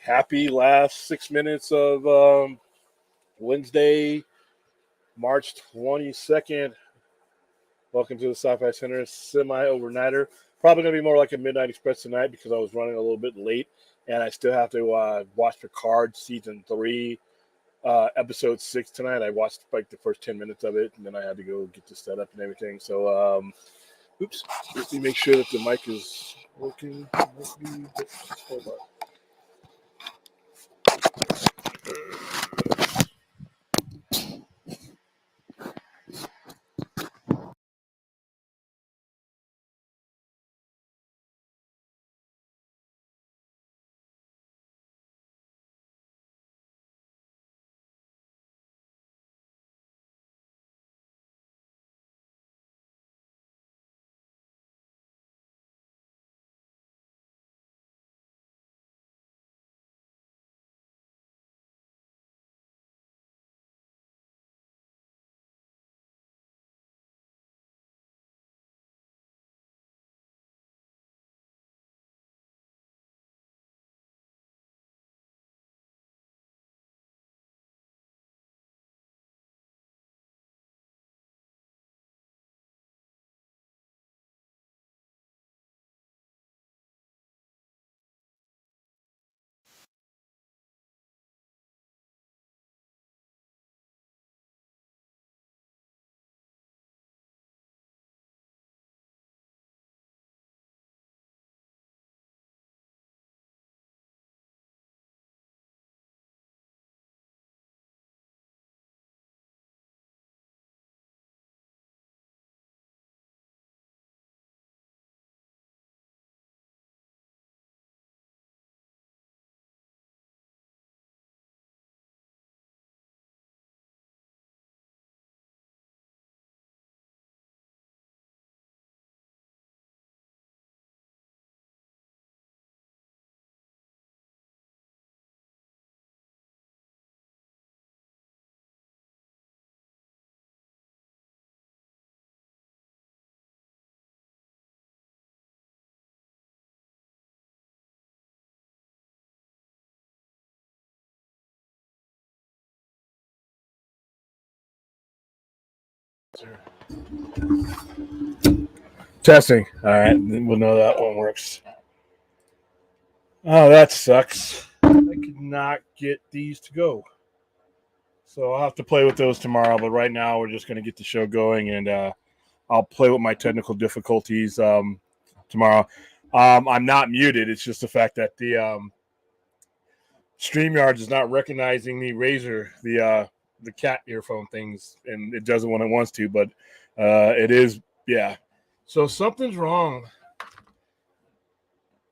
Happy last 6 minutes of Wednesday, March 22nd. Welcome to the Sci-Fi Center semi-overnighter. Probably going to be more like a Midnight Express tonight because I was running a little bit late, and I still have to watch Picard Season 3, Episode 6 tonight. I watched like the first 10 minutes of it, and then I had to go get the setup and everything. So, oops, let me make sure that the mic is working. Hold on. Testing. All right, we'll know that one works. Oh, that sucks. I could not get these to go. So I'll have to play with those tomorrow. But right now, we're just going to get the show going, and I'll play with my technical difficulties tomorrow. I'm not muted. It's just the fact that the StreamYard is not recognizing the Razer, the cat earphone things, and it does it when it wants to. But it is, yeah. So something's wrong.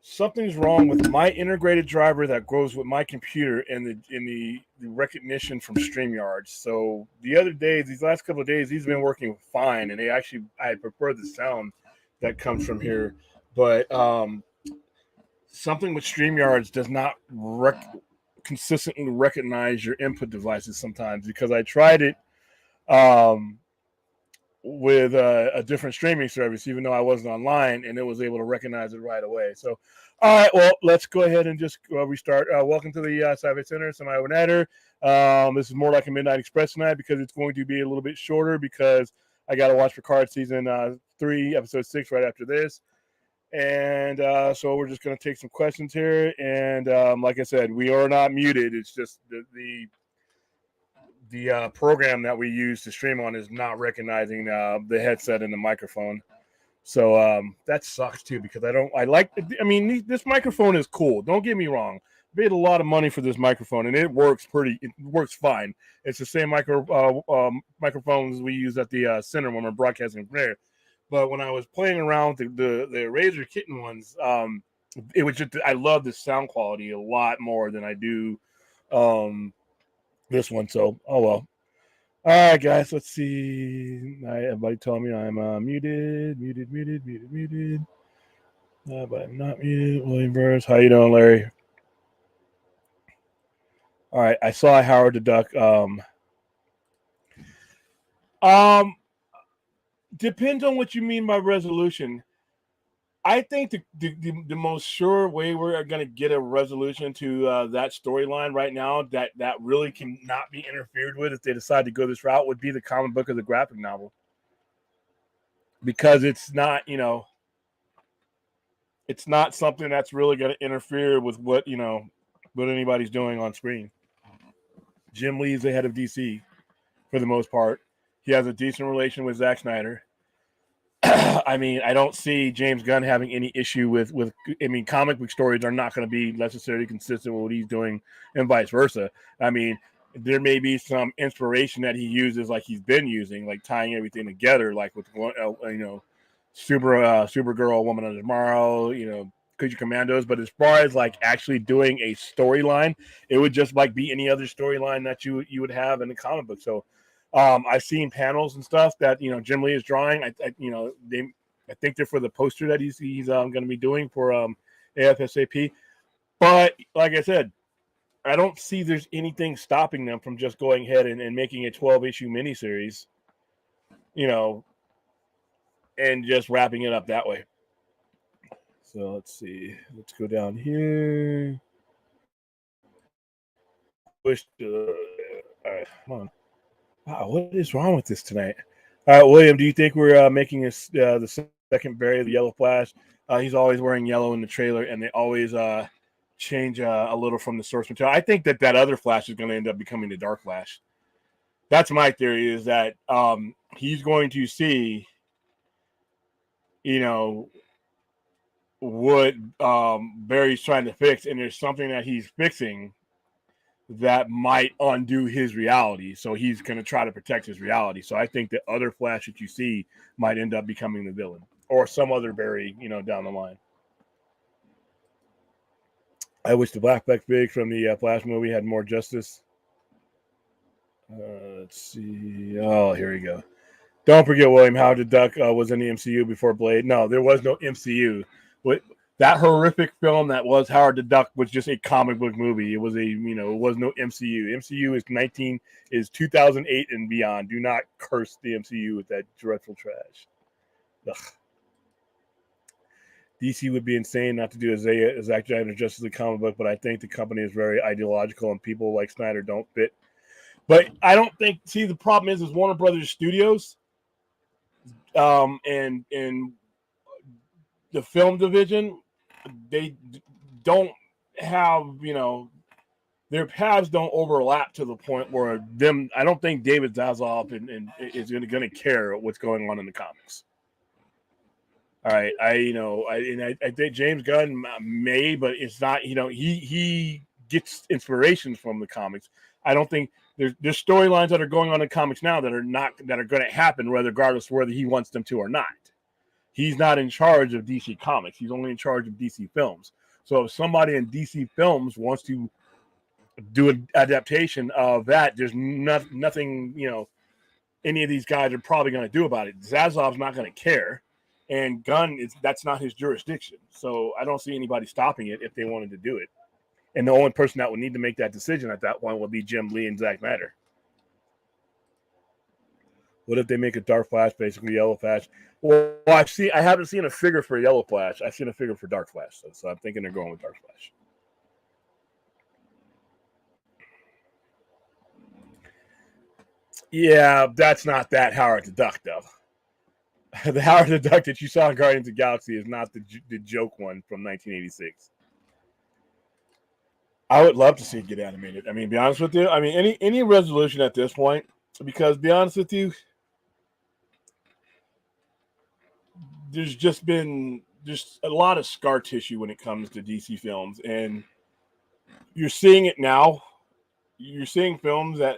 Something's wrong with my integrated driver that goes with my computer and the recognition from StreamYard. So the other days, these last couple of days, these have been working fine, and I prefer the sound that comes from here. But something with StreamYards does not consistently recognize your input devices sometimes, because I tried it with a different streaming service, even though I wasn't online, and it was able to recognize it right away. So, all right, well, let's go ahead and just restart. Welcome to the Sci-Fi Center, semi-overnighter. This is more like a Midnight Express tonight because it's going to be a little bit shorter because I got to watch Picard Season 3, Episode 6 right after this. And so we're just going to take some questions here. And like I said, we are not muted. It's just the program that we use to stream on is not recognizing the headset and the microphone. So that sucks too, because this microphone is cool. Don't get me wrong. I paid a lot of money for this microphone, and it works fine. It's the same microphones we use at the center when we're broadcasting from there. But when I was playing around with the Razer Kitten ones, it was just, I love the sound quality a lot more than I do this one. So, oh well. All right, guys, let's see. Everybody tell me I'm muted. But I'm not muted. William Burns, how you doing, Larry? All right, I saw Howard the Duck. Depends on what you mean by resolution. I think the most sure way we're going to get a resolution to that storyline right now that really cannot be interfered with if they decide to go this route would be the comic book or the graphic novel, because it's not it's not something that's really going to interfere with what what anybody's doing on screen. Jim Lee's the head of DC for the most part. He has a decent relation with Zack Snyder. I mean, I don't see James Gunn having any issue with. I mean, comic book stories are not going to be necessarily consistent with what he's doing, and vice versa. I mean, there may be some inspiration that he uses, like he's been using, like tying everything together, like with Supergirl, Woman of Tomorrow, Creature Commandos. But as far as like actually doing a storyline, it would just like be any other storyline that you would have in the comic book. So. I've seen panels and stuff that Jim Lee is drawing. I think they're for the poster that he's going to be doing for AFSAP. But like I said, I don't see there's anything stopping them from just going ahead and making a 12-issue miniseries, and just wrapping it up that way. So let's see. Let's go down here. All right, come on. Wow, what is wrong with this tonight? All right, William, do you think we're making the second Barry the Yellow Flash? He's always wearing yellow in the trailer, and they always change a little from the source material. I think that other Flash is going to end up becoming the Dark Flash. That's my theory, is that he's going to see, what Barry's trying to fix, and there's something that he's fixing that might undo his reality. So he's going to try to protect his reality. So I think the other Flash that you see might end up becoming the villain, or some other Barry, down the line. I wish the Black Figs from the Flash movie had more justice. Let's see. Oh, here we go. Don't forget, William, Howard the Duck was in the MCU before Blade. No, there was no MCU. That horrific film that was Howard the Duck was just a comic book movie. It was it was no MCU. MCU is 2008 and beyond. Do not curse the MCU with that dreadful trash. Ugh. DC would be insane not to do a Zack Snyder Justice League comic book, but I think the company is very ideological and people like Snyder don't fit. But I don't think. See, the problem is Warner Brothers Studios, and the film division. They don't have, their paths don't overlap to the point where I don't think David Zaslav is going to care what's going on in the comics. All right. I think James Gunn may, but it's not, he gets inspirations from the comics. I don't think there's storylines that are going on in comics now that are going to happen, regardless of whether he wants them to or not. He's not in charge of DC Comics. He's only in charge of DC Films. So if somebody in DC Films wants to do an adaptation of that, there's nothing, any of these guys are probably going to do about it. Zaslav's not going to care. And Gunn, that's not his jurisdiction. So I don't see anybody stopping it if they wanted to do it. And the only person that would need to make that decision at that point would be Jim Lee and Zack Snyder. What if they make a Dark Flash, basically Yellow Flash? Well, I haven't seen a figure for Yellow Flash. I've seen a figure for Dark Flash, so I'm thinking they're going with Dark Flash. Yeah, that's not that Howard the Duck, though. The Howard the Duck that you saw in Guardians of the Galaxy is not the joke one from 1986. I would love to see it get animated. I mean, be honest with you. I mean, any resolution at this point, because be honest with you, there's just been a lot of scar tissue when it comes to DC films, and you're seeing it now. You're seeing films that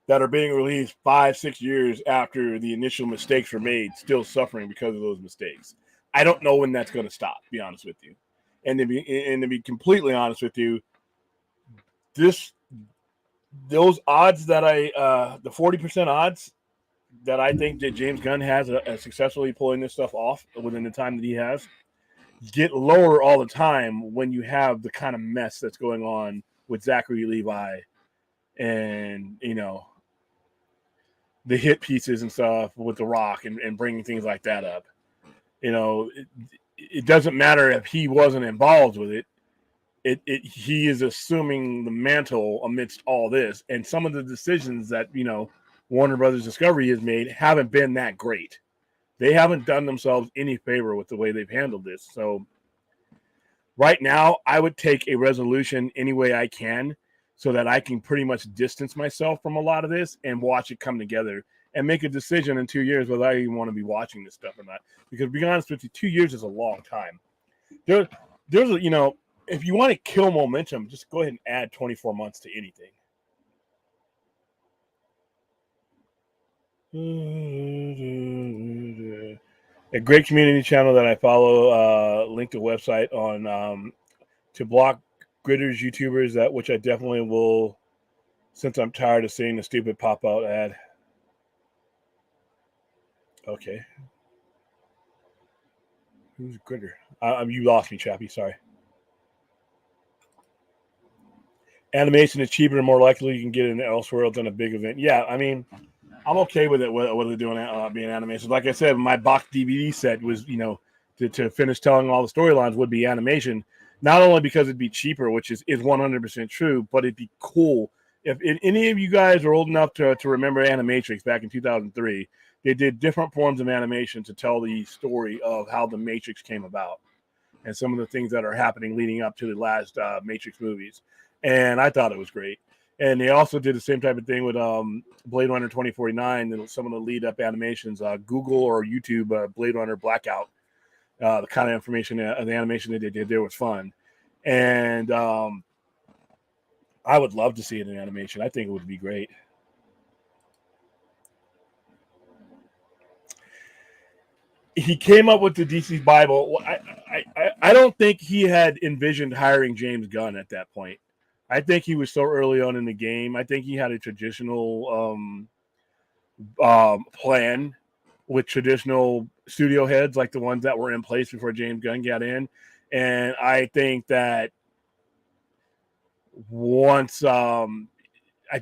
that are being released 5-6 years after the initial mistakes were made, still suffering because of those mistakes. I don't know when that's going to stop. Be honest with you, and to be completely honest with you, those odds that the 40% odds that I think that James Gunn has successfully pulling this stuff off within the time that he has get lower all the time when you have the kind of mess that's going on with Zachary Levi and, the hit pieces and stuff with The Rock and bringing things like that up. You know, it doesn't matter if he wasn't involved with it. He is assuming the mantle amidst all this, and some of the decisions that Warner Brothers Discovery has made haven't been that great. They haven't done themselves any favor with the way they've handled this. So right now, I would take a resolution any way I can so that I can pretty much distance myself from a lot of this and watch it come together and make a decision in 2 years whether I even want to be watching this stuff or not. Because to be honest with you, 2 years is a long time. There's if you want to kill momentum, just go ahead and add 24 months to anything. A great community channel that I follow, link to website on to block gritters YouTubers, that which I definitely will, since I'm tired of seeing the stupid pop-out ad. Okay. Who's a gritter? You lost me, Chappie. Sorry. Animation is cheaper and more likely you can get it in elsewhere than a big event. Yeah, I mean, I'm okay with it. What they're doing being animation. Like I said, my box DVD set was, to finish telling all the storylines would be animation. Not only because it'd be cheaper, which is 100% true, but it'd be cool. If any of you guys are old enough to remember Animatrix back in 2003, they did different forms of animation to tell the story of how the Matrix came about and some of the things that are happening leading up to the last Matrix movies. And I thought it was great. And they also did the same type of thing with Blade Runner 2049 and some of the lead up animations, Google or YouTube Blade Runner Blackout. The kind of information, the animation that they did there was fun. And I would love to see it in animation. I think it would be great. He came up with the DC Bible. I don't think he had envisioned hiring James Gunn at that point. I think he was so early on in the game. I think he had a traditional plan with traditional studio heads like the ones that were in place before James Gunn got in. And I think that once I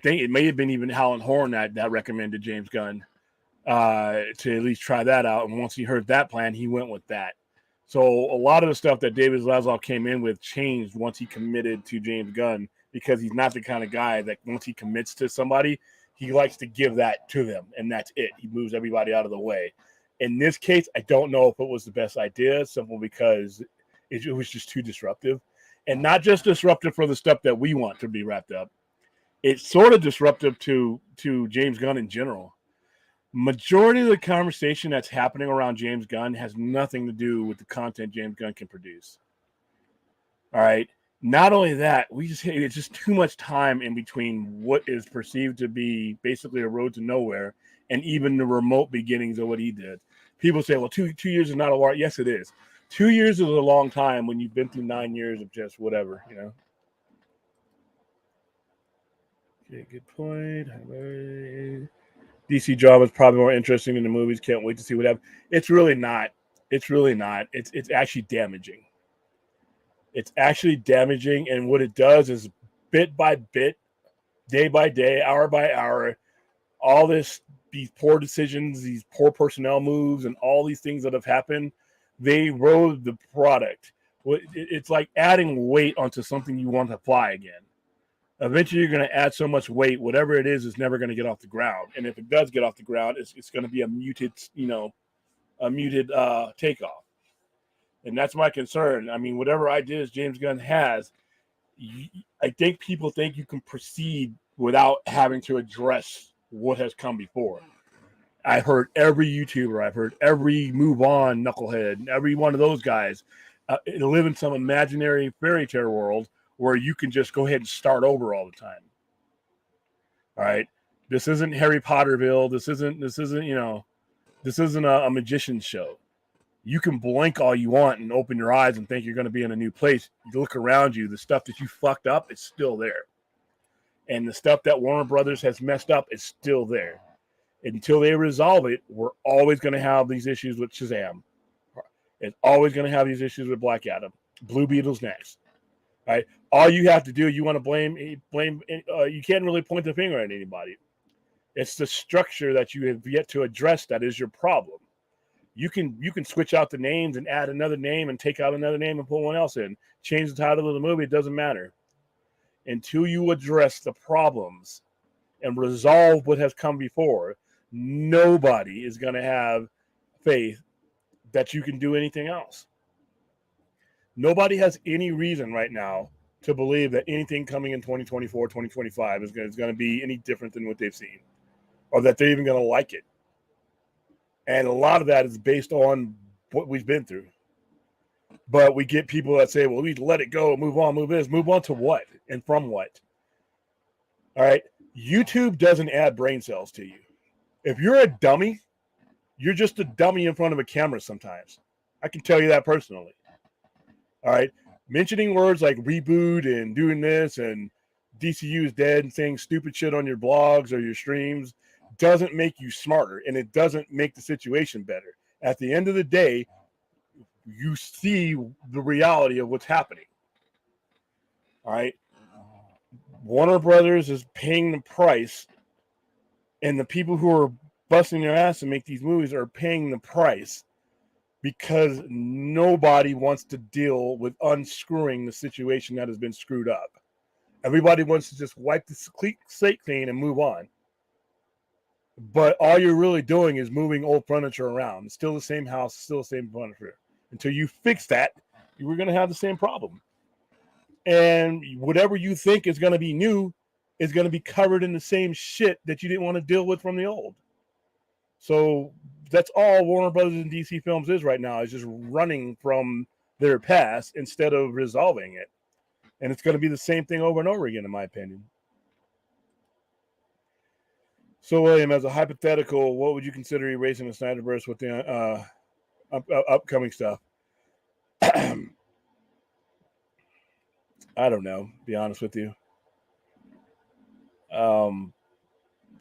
think it may have been even Howlin' Horn that recommended James Gunn to at least try that out. And once he heard that plan, he went with that. So a lot of the stuff that David Zaslav came in with changed once he committed to James Gunn, because he's not the kind of guy that once he commits to somebody, he likes to give that to them, and that's it. He moves everybody out of the way. In this case, I don't know if it was the best idea, simply because it was just too disruptive. And not just disruptive for the stuff that we want to be wrapped up. It's sort of disruptive to James Gunn in general. Majority of the conversation that's happening around James Gunn has nothing to do with the content James Gunn can produce. All right. Not only that, it's just too much time in between what is perceived to be basically a road to nowhere and even the remote beginnings of what he did. People say, well, two years is not a lot. Yes, it is. 2 years is a long time when you've been through 9 years of just whatever, Okay, good point. DC drama is probably more interesting than the movies. Can't wait to see what happens. It's really not. It's really not. It's actually damaging. It's actually damaging, and what it does is bit by bit, day by day, hour by hour, all these poor decisions, these poor personnel moves, and all these things that have happened, they erode the product. It's like adding weight onto something you want to fly again. Eventually, you're going to add so much weight, whatever it is never going to get off the ground. And if it does get off the ground, it's going to be a muted takeoff. And that's my concern. I mean, whatever ideas James Gunn has, I think people think you can proceed without having to address what has come before. I've heard every YouTuber, I've heard every Move On knucklehead, every one of those guys live in some imaginary fairy tale world where you can just go ahead and start over all the time. All right. This isn't Harry Potterville. This isn't a magician's show. You can blink all you want and open your eyes and think you're going to be in a new place. You look around you, the stuff that you fucked up is still there. And the stuff that Warner Brothers has messed up is still there. Until they resolve it, we're always going to have these issues with Shazam. It's always going to have these issues with Black Adam. Blue Beetle's next. Right? All you have to do, you want to blame. You can't really point the finger at anybody. It's the structure that you have yet to address that is your problem. You can switch out the names and add another name and take out another name and put one else in. Change the title of the movie. It doesn't matter. Until you address the problems and resolve what has come before, nobody is going to have faith that you can do anything else. Nobody has any reason right now to believe that anything coming in 2024, 2025 is going to be any different than what they've seen, or that they're even going to like it. And a lot of that is based on what we've been through. But we get people that say, well, we let it go, move on, move on to what and from what? All right. YouTube doesn't add brain cells to you. If you're a dummy, you're just a dummy in front of a camera sometimes. I can tell you that personally. All right. Mentioning words like reboot and doing this and DCU is dead and saying stupid shit on your blogs or your streams doesn't make you smarter, and it doesn't make the situation better. At the end of the day, you see the reality of what's happening. All right. Warner Brothers is paying the price, and the people who are busting their ass to make these movies are paying the price because nobody wants to deal with unscrewing the situation that has been screwed up. Everybody wants to just wipe the slate clean and move on. But all you're really doing is moving old furniture around. It's still the same house, still the same furniture. Until you fix that, you were going to have the same problem. And whatever you think is going to be new is going to be covered in the same shit that you didn't want to deal with from the old. So that's all Warner Brothers and DC Films is right now, is just running from their past instead of resolving it. And it's going to be the same thing over and over again, in my opinion. So, William, as a hypothetical, what would you consider erasing the Snyderverse with the upcoming stuff? I don't know, to be honest with you.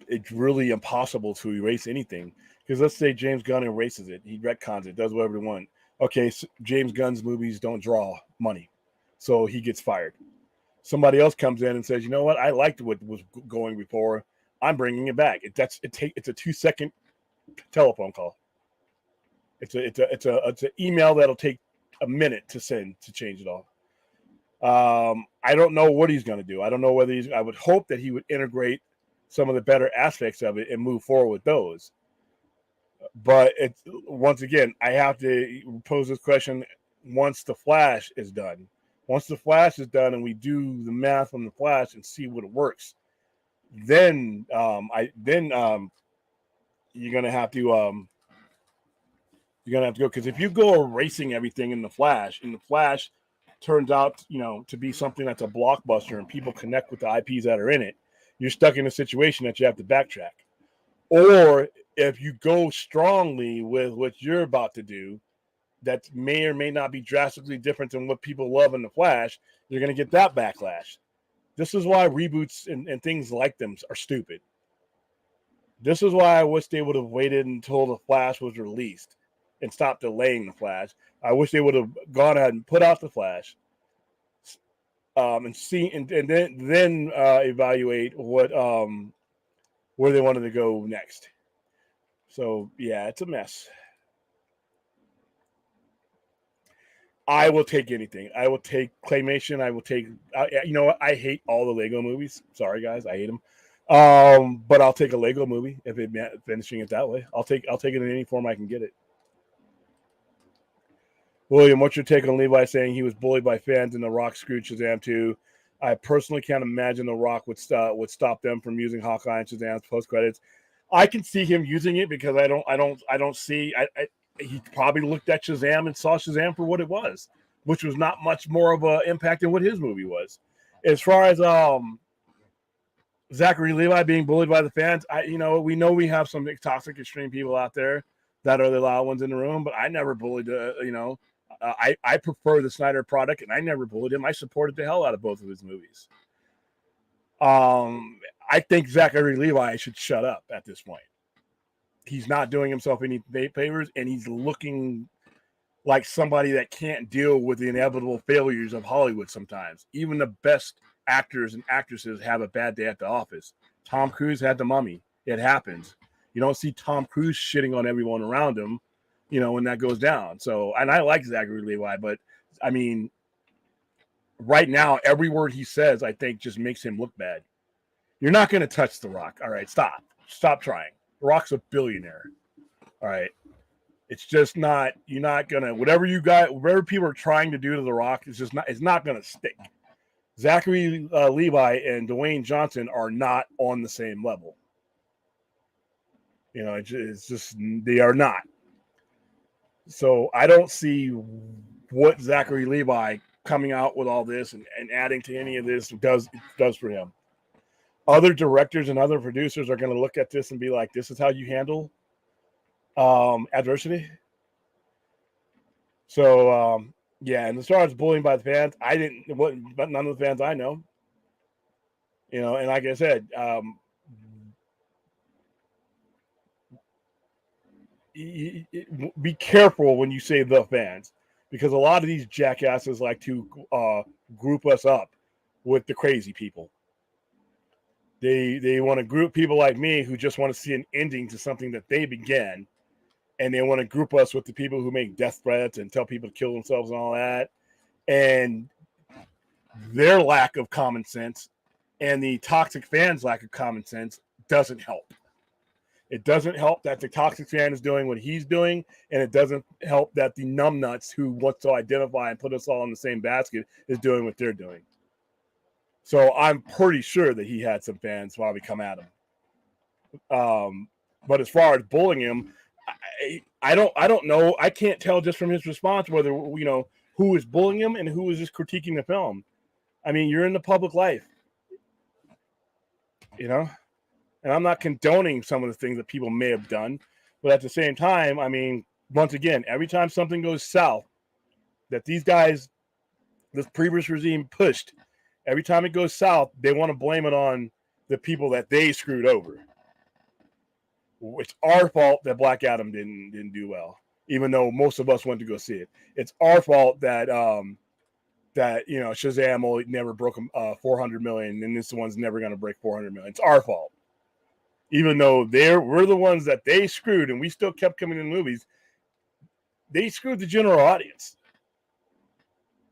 It's really impossible to erase anything. Because let's say James Gunn erases it. He retcons it, does whatever he wants. Okay, so James Gunn's movies don't draw money. So he gets fired. Somebody else comes in and says, you know what? I liked what was going before. I'm bringing it back. It's a 2-second telephone call. It's an email that'll take a minute to send to change it all. I don't know what he's going to do. I don't know whether I would hope that he would integrate some of the better aspects of it and move forward with those. But it's, once again, I have to pose this question once the Flash is done. Once the Flash is done and we do the math on the Flash and see what it works, then you're gonna have to go, because if you go erasing everything in the Flash, and the Flash turns out to be something that's a blockbuster and people connect with the IPs that are in it, you're stuck in a situation that you have to backtrack. Or if you go strongly with what you're about to do, that may or may not be drastically different than what people love in the Flash, you're going to get that backlash. This is why reboots and things like them are stupid. This is why I wish they would have waited until the Flash was released and stopped delaying the Flash. I wish they would have gone ahead and put out the Flash, and see, and then evaluate what where they wanted to go next. So yeah, it's a mess. I will take anything. I will take claymation. I will take. I hate all the Lego movies. Sorry, guys, I hate them. But I'll take a Lego movie if it meant finishing it that way. I'll take it in any form I can get it. William, what's your take on Levi saying he was bullied by fans and The Rock screwed Shazam too? I personally can't imagine The Rock would stop them from using Hawkeye and Shazam's post credits. I can see him using it because I don't see. He probably looked at Shazam and saw Shazam for what it was, which was not much more of an impact than what his movie was. As far as Zachary Levi being bullied by the fans, we know we have some toxic, extreme people out there that are the loud ones in the room, but I never bullied. I prefer the Snyder product, and I never bullied him. I supported the hell out of both of his movies. I think Zachary Levi should shut up at this point. He's not doing himself any favors, and he's looking like somebody that can't deal with the inevitable failures of Hollywood sometimes. Even the best actors and actresses have a bad day at the office. Tom Cruise had The Mummy. It happens. You don't see Tom Cruise shitting on everyone around him when that goes down. So, and I like Zachary Levi, but I mean, right now, every word he says, I think, just makes him look bad. You're not going to touch The Rock. All right, stop trying. The Rock's a billionaire. All right. It's just not, you're not going to, whatever people are trying to do to The Rock, it's not going to stick. Zachary Levi and Dwayne Johnson are not on the same level. It's just, they are not. So I don't see what Zachary Levi coming out with all this and adding to any of this does for him. Other directors and other producers are going to look at this and be like, this is how you handle adversity. So, yeah, and as far as bullying by the fans, but none of the fans I know. And like I said, be careful when you say the fans, because a lot of these jackasses like to group us up with the crazy people. They want to group people like me who just want to see an ending to something that they began, and they want to group us with the people who make death threats and tell people to kill themselves and all that. And their lack of common sense and the toxic fans' lack of common sense doesn't help. It doesn't help that the toxic fan is doing what he's doing, and it doesn't help that the numbnuts who wants to identify and put us all in the same basket is doing what they're doing. So I'm pretty sure that he had some fans probably come at him. But as far as bullying him, I don't know. I can't tell just from his response whether who is bullying him and who is just critiquing the film. I mean, you're in the public life, and I'm not condoning some of the things that people may have done, but at the same time, I mean, once again, every time something goes south that these guys, this previous regime pushed, every time it goes south, they want to blame it on the people that they screwed over. It's our fault that Black Adam didn't do well, even though most of us went to go see it. It's our fault that Shazam only never broke 400 million, and this one's never going to break 400 million. It's our fault, even though we're the ones that they screwed, and we still kept coming in movies. They screwed the general audience.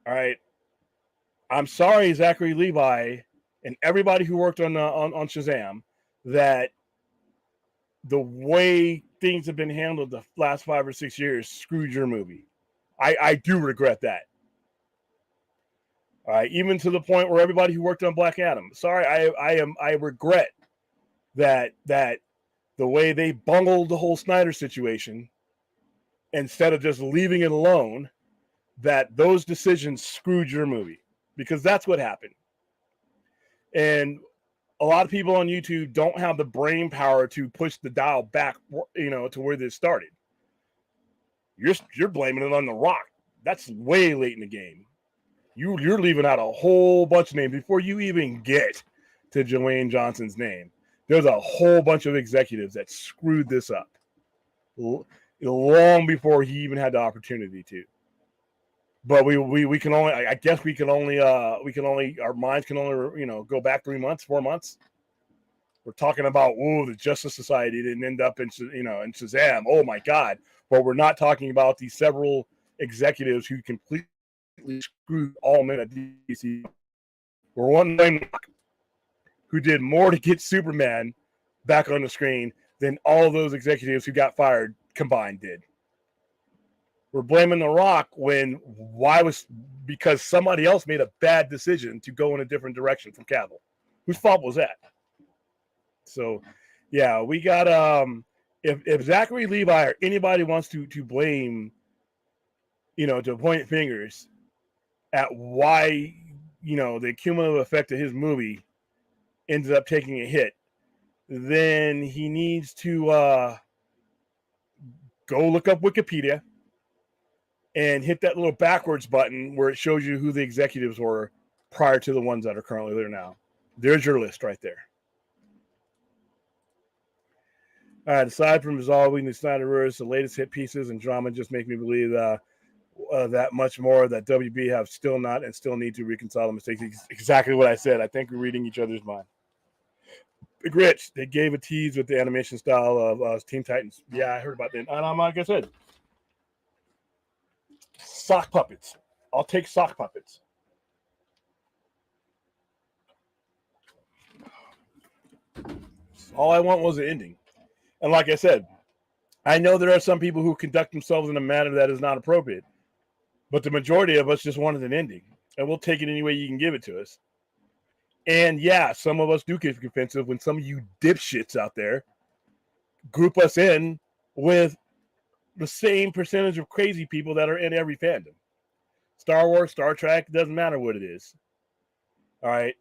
All right, I'm sorry, Zachary Levi, and everybody who worked on Shazam, that the way things have been handled the last 5 or 6 years screwed your movie. I do regret that. Even to the point where everybody who worked on Black Adam. Sorry, I regret that the way they bungled the whole Snyder situation, instead of just leaving it alone, that those decisions screwed your movie, because that's what happened. And a lot of people on YouTube don't have the brain power to push the dial back, to where this started. You're blaming it on The Rock. That's way late in the game. You're leaving out a whole bunch of names before you even get to Dwayne Johnson's name. There's a whole bunch of executives that screwed this up long before he even had the opportunity to. But we can only, I guess we can only, our minds can only, go back 3 months, 4 months. We're talking about, the Justice Society didn't end up in Shazam. Oh my God. But we're not talking about the several executives who completely screwed all men at DC. We're one man who did more to get Superman back on the screen than all of those executives who got fired combined did. We're blaming The Rock because somebody else made a bad decision to go in a different direction from Cavill. Whose fault was that? So, yeah, we got if Zachary Levi or anybody wants to blame, to point fingers at why, the cumulative effect of his movie ended up taking a hit, then he needs to go look up Wikipedia and hit that little backwards button where it shows you who the executives were prior to the ones that are currently there now. There's your list right there. All right, aside from resolving the Snyderverse, the latest hit pieces and drama just make me believe that much more that WB have still not and still need to reconcile the mistakes. Exactly what I said. I think we're reading each other's mind. Big Rich, they gave a tease with the animation style of Teen Titans. Yeah, I heard about that. And like I said, Sock puppets. I'll take sock puppets. All I want was an ending. And like I said, I know there are some people who conduct themselves in a manner that is not appropriate, but the majority of us just wanted an ending, and we'll take it any way you can give it to us. And yeah, some of us do get defensive when some of you dipshits out there group us in with the same percentage of crazy people that are in every fandom. Star Wars, Star Trek, doesn't matter what it is. All right.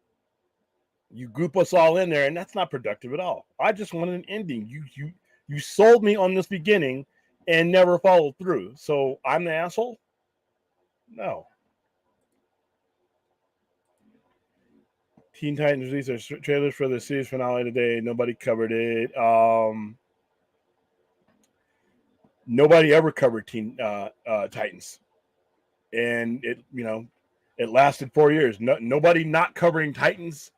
You group us all in there, and that's not productive at all. I just wanted an ending. You sold me on this beginning and never followed through. So I'm the asshole? No. Teen Titans released their trailers for the series finale today. Nobody covered it. Nobody ever covered Teen Titans, and it lasted 4 years. Nobody not covering Titans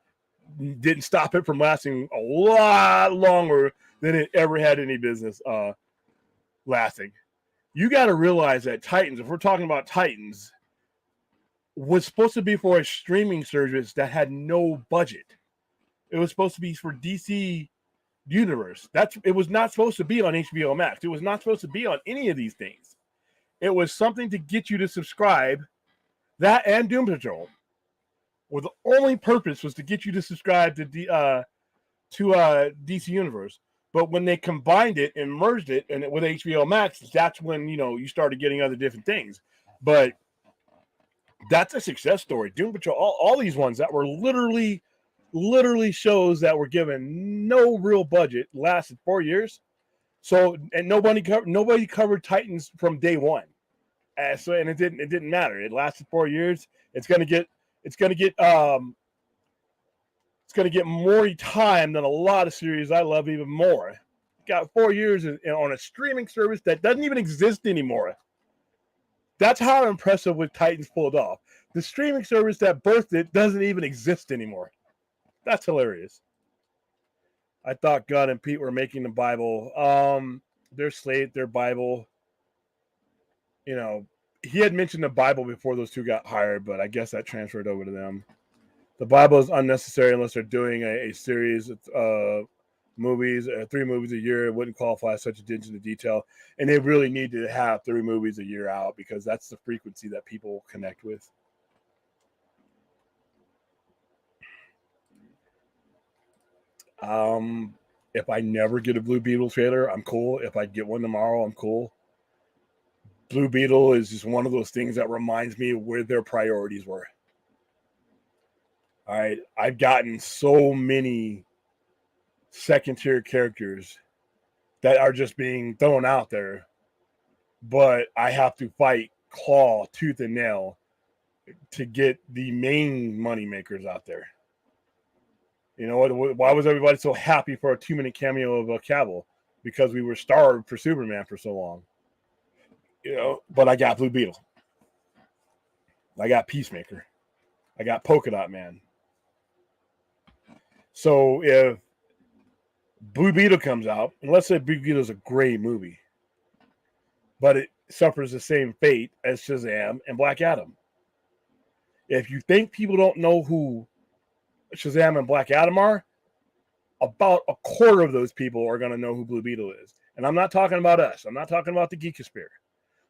didn't stop it from lasting a lot longer than it ever had any business lasting. You got to realize that Titans, if we're talking about Titans, was supposed to be for a streaming service that had no budget. It was supposed to be for DC Universe. It was not supposed to be on HBO Max. It was not supposed to be on any of these things. It was something to get you to subscribe. That and Doom Patrol. Well, the only purpose was to get you to subscribe to DC Universe. But when they combined it and merged it and with HBO Max, that's when you started getting other different things. But that's a success story. Doom Patrol, all these ones that were literally shows that were given no real budget, lasted 4 years. So and nobody covered Titans from day one. And it didn't matter. It lasted 4 years. It's gonna get more time than a lot of series I love even more. Got 4 years on a streaming service that doesn't even exist anymore. That's how impressive what Titans pulled off. The streaming service that birthed it doesn't even exist anymore. That's hilarious. I thought Gunn and Pete were making the Bible. Their slate, their Bible. He had mentioned the Bible before those two got hired, but I guess that transferred over to them. The Bible is unnecessary unless they're doing a series of movies, 3 movies a year. It wouldn't qualify as such attention to detail. And they really need to have 3 movies a year out because that's the frequency that people connect with. If I never get a Blue Beetle trailer, I'm cool. If I get one tomorrow, I'm cool. Blue Beetle is just one of those things that reminds me of where their priorities were. All right. I've gotten so many second-tier characters that are just being thrown out there, but I have to fight claw, tooth, and nail to get the main money makers out there. Why was everybody so happy for a 2-minute cameo of Cavill? Because we were starved for Superman for so long. But I got Blue Beetle. I got Peacemaker. I got Polka Dot Man. So if Blue Beetle comes out, and let's say Blue Beetle is a great movie, but it suffers the same fate as Shazam and Black Adam. If you think people don't know who Shazam and Black Adam are, about a quarter of those people are going to know who Blue Beetle is. And I'm not talking about us. I'm not talking about the Geekosphere.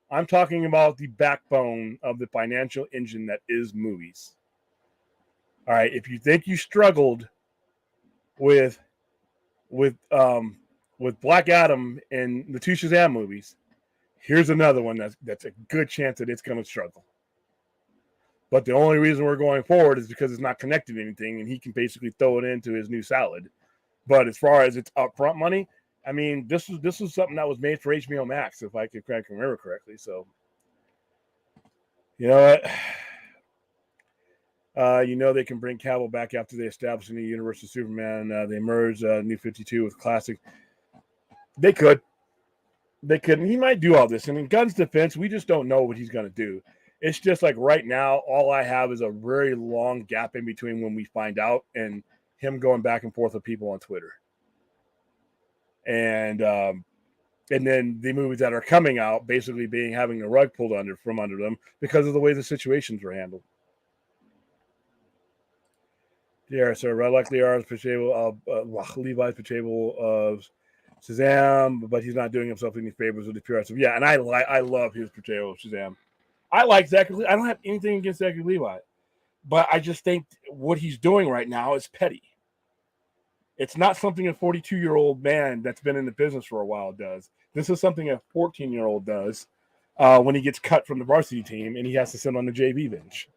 I'm talking about the backbone of the financial engine that is movies. All right, if you think you struggled with Black Adam and the 2 Shazam movies, here's another one that's a good chance that it's going to struggle. But the only reason we're going forward is because it's not connected to anything, and he can basically throw it into his new salad. But as far as its upfront money, I mean, this was something that was made for HBO Max, if I can remember correctly. So, you know what? They can bring Cavill back after they establish a new universe of Superman. They merge New 52 with Classic. They could. And he might do all this. And in Gunn's defense, we just don't know what he's going to do. It's just like right now, all I have is a very long gap in between when we find out and him going back and forth with people on Twitter. And And then the movies that are coming out basically having the rug pulled from under them because of the way the situations were handled. Yeah, so I like Levi's portrayal of Shazam, but he's not doing himself any favors with the pure. Yeah, and I love his portrayal of Shazam. I like Zachary. I don't have anything against Zachary Levi, but I just think what he's doing right now is petty. It's not something a 42-year-old man that's been in the business for a while does. This is something a 14-year-old does when he gets cut from the varsity team and he has to sit on the JV bench.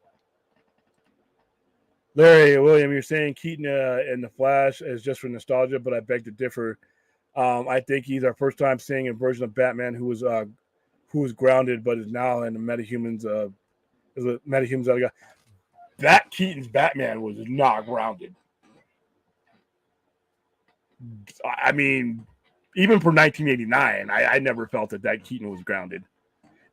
Larry, William, you're saying Keaton in The Flash is just for nostalgia, but I beg to differ. I think he's our first time seeing a version of Batman who was grounded but is now in the metahumans. Is a metahumans. That Keaton's Batman was not grounded. I mean, even for 1989, I never felt that Keaton was grounded.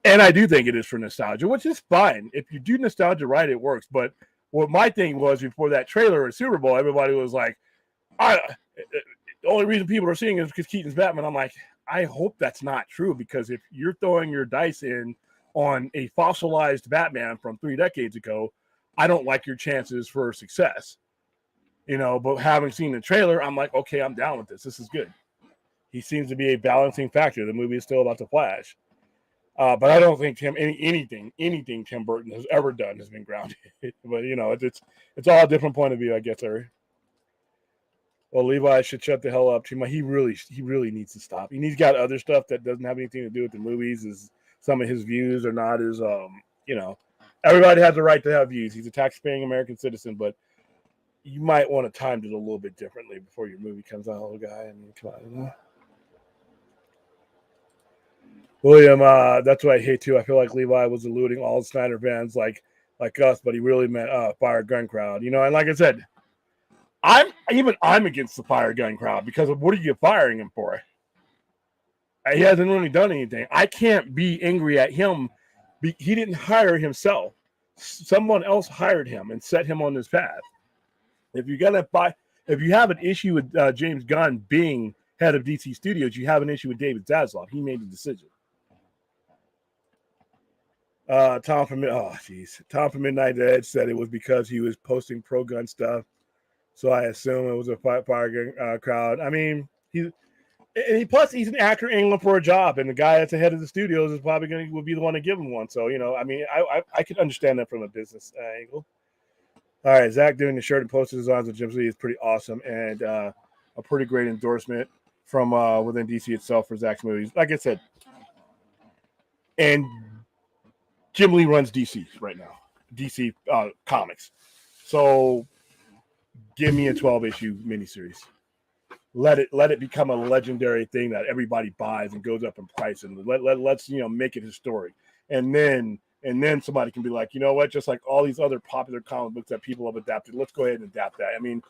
And I do think it is for nostalgia, which is fine. If you do nostalgia right, it works. But what my thing was before that trailer at Super Bowl, everybody was like, the only reason people are seeing it is because Keaton's Batman. I'm like, I hope that's not true, because if you're throwing your dice in on a fossilized Batman from 3 decades ago, I don't like your chances for success. But having seen the trailer, I'm like, okay, I'm down with this. This is good. He seems to be a balancing factor. The movie is still about the Flash. But I don't think anything Tim Burton has ever done has been grounded. But it's all a different point of view, I guess. Well, Levi should shut the hell up. He really needs to stop. He's got other stuff that doesn't have anything to do with the movies. Is some of his views are not as everybody has the right to have views. He's a tax-paying American citizen, but you might want to time it a little bit differently before your movie comes out, little guy. I mean, come on. William, that's what I hate too. I feel like Levi was eluding all the Snyder fans like us, but he really meant fire gun crowd. And like I said, I'm against the fire gun crowd because of what are you firing him for? He hasn't really done anything. I can't be angry at him. He didn't hire himself. Someone else hired him and set him on this path. If you have an issue with James Gunn being head of DC Studios, you have an issue with David Zaslav. He made the decision. Tom from Midnight Edge said it was because he was posting pro-gun stuff. So I assume it was a fire gun crowd. I mean, he's an actor angling for a job, and the guy that's the head of the studios is probably will be the one to give him one. So I could understand that from a business angle. All right, Zach doing the shirt and poster designs with Jim Lee is pretty awesome, and a pretty great endorsement from within DC itself for Zach's movies. Like I said, and Jim Lee runs DC right now, DC Comics. So give me a 12-issue miniseries. Let it become a legendary thing that everybody buys and goes up in price, and let's make it historic. And then somebody can be like, you know what, just like all these other popular comic books that people have adapted, let's go ahead and adapt that. I mean,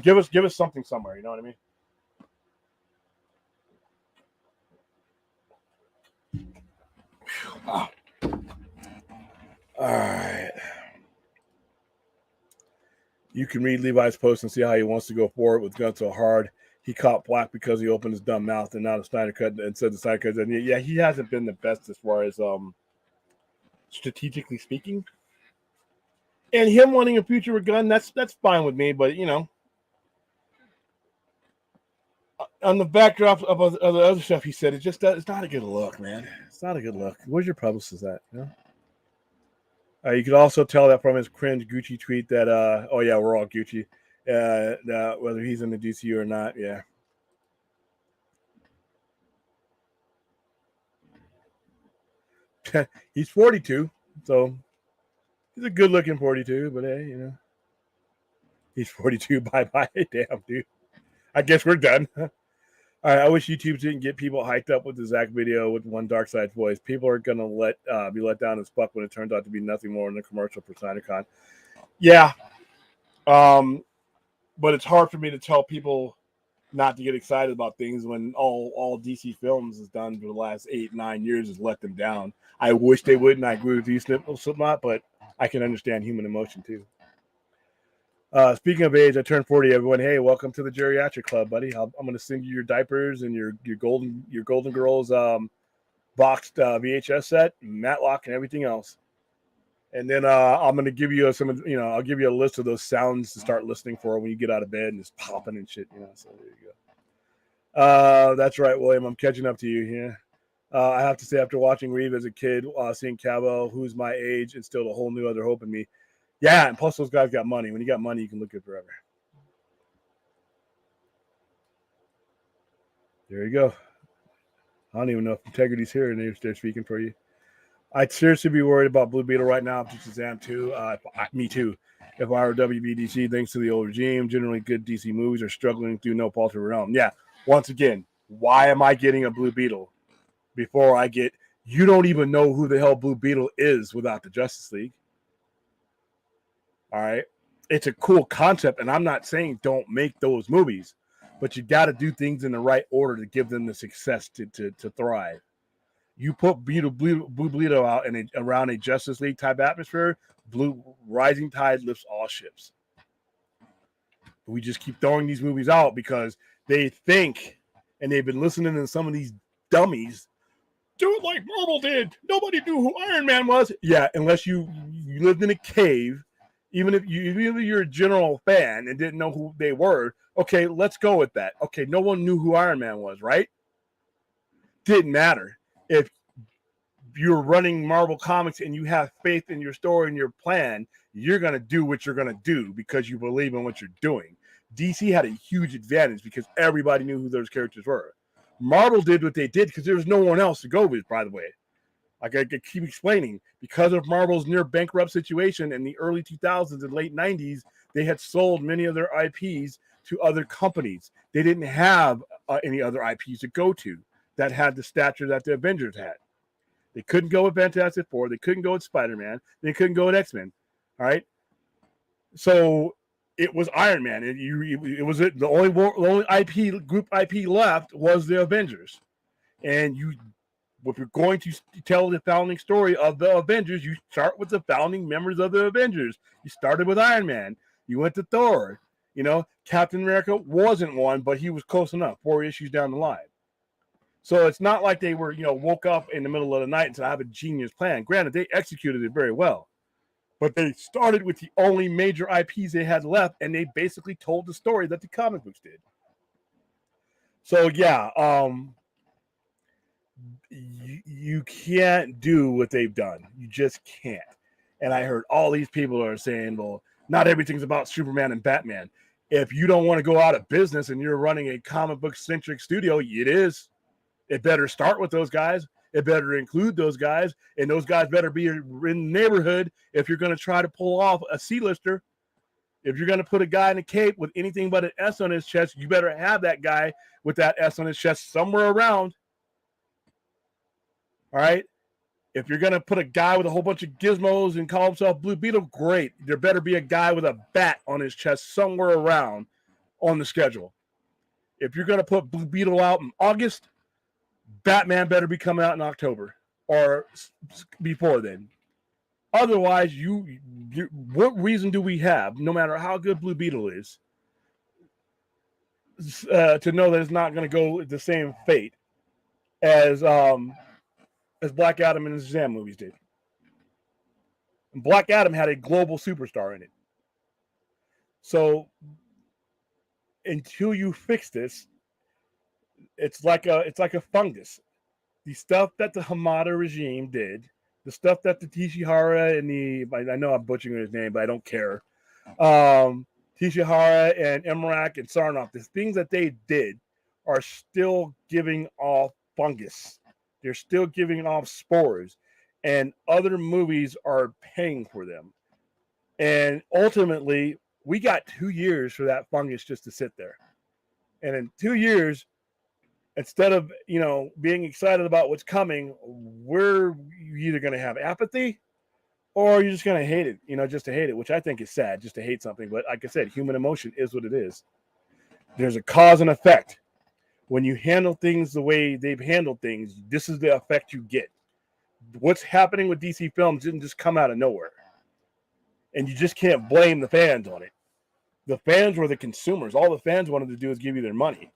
give us something somewhere, you know what I mean? Wow. All right. You can read Levi's post and see how he wants to go forward with Gunn so hard. He caught flack because he opened his dumb mouth and now the Snyder Cut and said the Snyder Cut. And yeah, he hasn't been the best as far as strategically speaking. And him wanting a future with Gunn, that's fine with me. But on the backdrop of the other stuff he said, it's not a good look, man. It's not a good look. Where's your publicist at? You could also tell that from his cringe Gucci tweet that, oh yeah, we're all Gucci, whether he's in the DCU or not. Yeah. He's 42, so he's a good-looking 42. But hey, he's 42. Bye, damn dude. I guess we're done. All right. I wish YouTube didn't get people hyped up with the Zach video with one Darkseid voice. People are gonna be let down as fuck when it turns out to be nothing more than a commercial for SnyderCon. Yeah. But it's hard for me to tell people not to get excited about things when all DC Films has done for the last 8-9 years is let them down. I wish they wouldn't. I agree with you, Slipknot, but I can understand human emotion too. Speaking of age, I turned 40. Everyone, hey, welcome to the geriatric club, buddy. I'm going to send you your diapers and your Golden Girls boxed VHS set, Matlock, and everything else. And then I'm going to give you I'll give you a list of those sounds to start listening for when you get out of bed and it's popping and shit. So there you go. That's right, William. I'm catching up to you here. I have to say, after watching Reeve as a kid, seeing Cabo, who's my age, instilled a whole new other hope in me. Yeah, and plus those guys got money. When you got money, you can look good forever. There you go. I don't even know if Integrity's here and they're speaking for you. I'd seriously be worried about Blue Beetle right now. Shazam too. Me too. If I were WBDC, thanks to the old regime, generally good DC movies are struggling through no fault of their own. Yeah. Once again, why am I getting a Blue Beetle before I get? You don't even know who the hell Blue Beetle is without the Justice League. All right. It's a cool concept, and I'm not saying don't make those movies, but you got to do things in the right order to give them the success to thrive. You put Blue Beetle out and around a Justice League type atmosphere, rising tide lifts all ships. We just keep throwing these movies out because they think, and they've been listening to some of these dummies do it like Marvel did. Nobody knew who Iron Man was. Yeah, unless you lived in a cave. Even if you're a general fan and didn't know who they were, okay, let's go with that. Okay, no one knew who Iron Man was, right? Didn't matter. If you're running Marvel Comics and you have faith in your story and your plan, you're going to do what you're going to do because you believe in what you're doing. DC had a huge advantage because everybody knew who those characters were. Marvel did what they did because there was no one else to go with, by the way. Like I keep explaining, because of Marvel's near bankrupt situation in the early 2000s and late 90s, they had sold many of their IPs to other companies. They didn't have any other IPs to go to that had the stature that the Avengers had. They couldn't go with Fantastic Four. They couldn't go with Spider-Man. They couldn't go with X-Men. All right. So it was Iron Man. It was the only IP group IP left was the Avengers. And if you're going to tell the founding story of the Avengers, you start with the founding members of the Avengers. You started with Iron Man. You went to Thor. Captain America wasn't one, but he was close enough 4 issues down the line. So it's not like they were, woke up in the middle of the night and said, I have a genius plan. Granted, they executed it very well. But they started with the only major IPs they had left, and they basically told the story that the comic books did. So, yeah, you can't do what they've done. You just can't. And I heard all these people are saying, well, not everything's about Superman and Batman. If you don't want to go out of business and you're running a comic book centric studio, it is. It better start with those guys. It better include those guys. And those guys better be in the neighborhood if you're going to try to pull off a C-lister. If you're going to put a guy in a cape with anything but an S on his chest, you better have that guy with that S on his chest somewhere around. All right. If you're going to put a guy with a whole bunch of gizmos and call himself Blue Beetle, great. There better be a guy with a bat on his chest somewhere around on the schedule. If you're going to put Blue Beetle out in August, Batman better be coming out in October or before then. Otherwise, what reason do we have, no matter how good Blue Beetle is, to know that it's not going to go the same fate as Black Adam and the Shazam movies did? And Black Adam had a global superstar in it. So until you fix this, it's like a fungus. The stuff that the Hamada regime did, the stuff that the Tishihara and I know I'm butchering his name, but I don't care. Tishihara and Emrak and Sarnoff, the things that they did are still giving off fungus. They're still giving off spores, and other movies are paying for them. And ultimately, we got 2 years for that fungus just to sit there. And in 2 years, instead of, being excited about what's coming, we're either going to have apathy or you're just going to hate it, just to hate it, which I think is sad, just to hate something. But like I said, human emotion is what it is. There's a cause and effect. When you handle things the way they've handled things, this is the effect you get. What's happening with DC Films didn't just come out of nowhere. And you just can't blame the fans on it. The fans were the consumers. All the fans wanted to do is give you their money.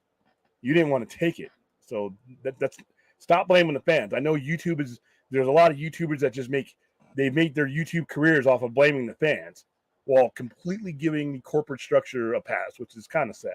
You didn't want to take it. So that's stop blaming the fans. I know YouTube is there's a lot of YouTubers that just make their YouTube careers off of blaming the fans while completely giving the corporate structure a pass, which is kind of sad.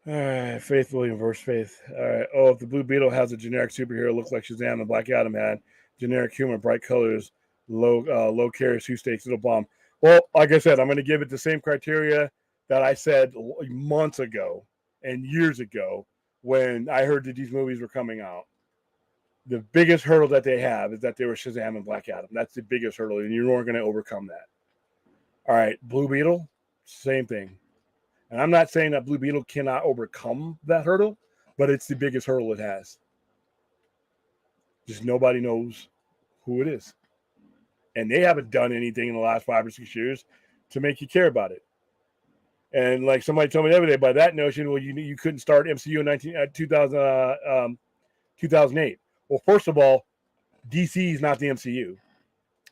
All right, Faith William versus Faith. All right. Oh, if the Blue Beetle has a generic superhero, looks like Shazam and Black Adam had generic humor, bright colors, low carrier sweepstakes, it'll bomb. Well, like I said, I'm going to give it the same criteria that I said months ago and years ago when I heard that these movies were coming out. The biggest hurdle that they have is that they were Shazam and Black Adam. That's the biggest hurdle, and you weren't going to overcome that. All right, Blue Beetle, same thing. And I'm not saying that Blue Beetle cannot overcome that hurdle, but it's the biggest hurdle it has. Just nobody knows who it is. And they haven't done anything in the last 5 or 6 years to make you care about it. And like somebody told me the other day, by that notion, well, you couldn't start MCU in 2008. Well, first of all, DC is not the MCU.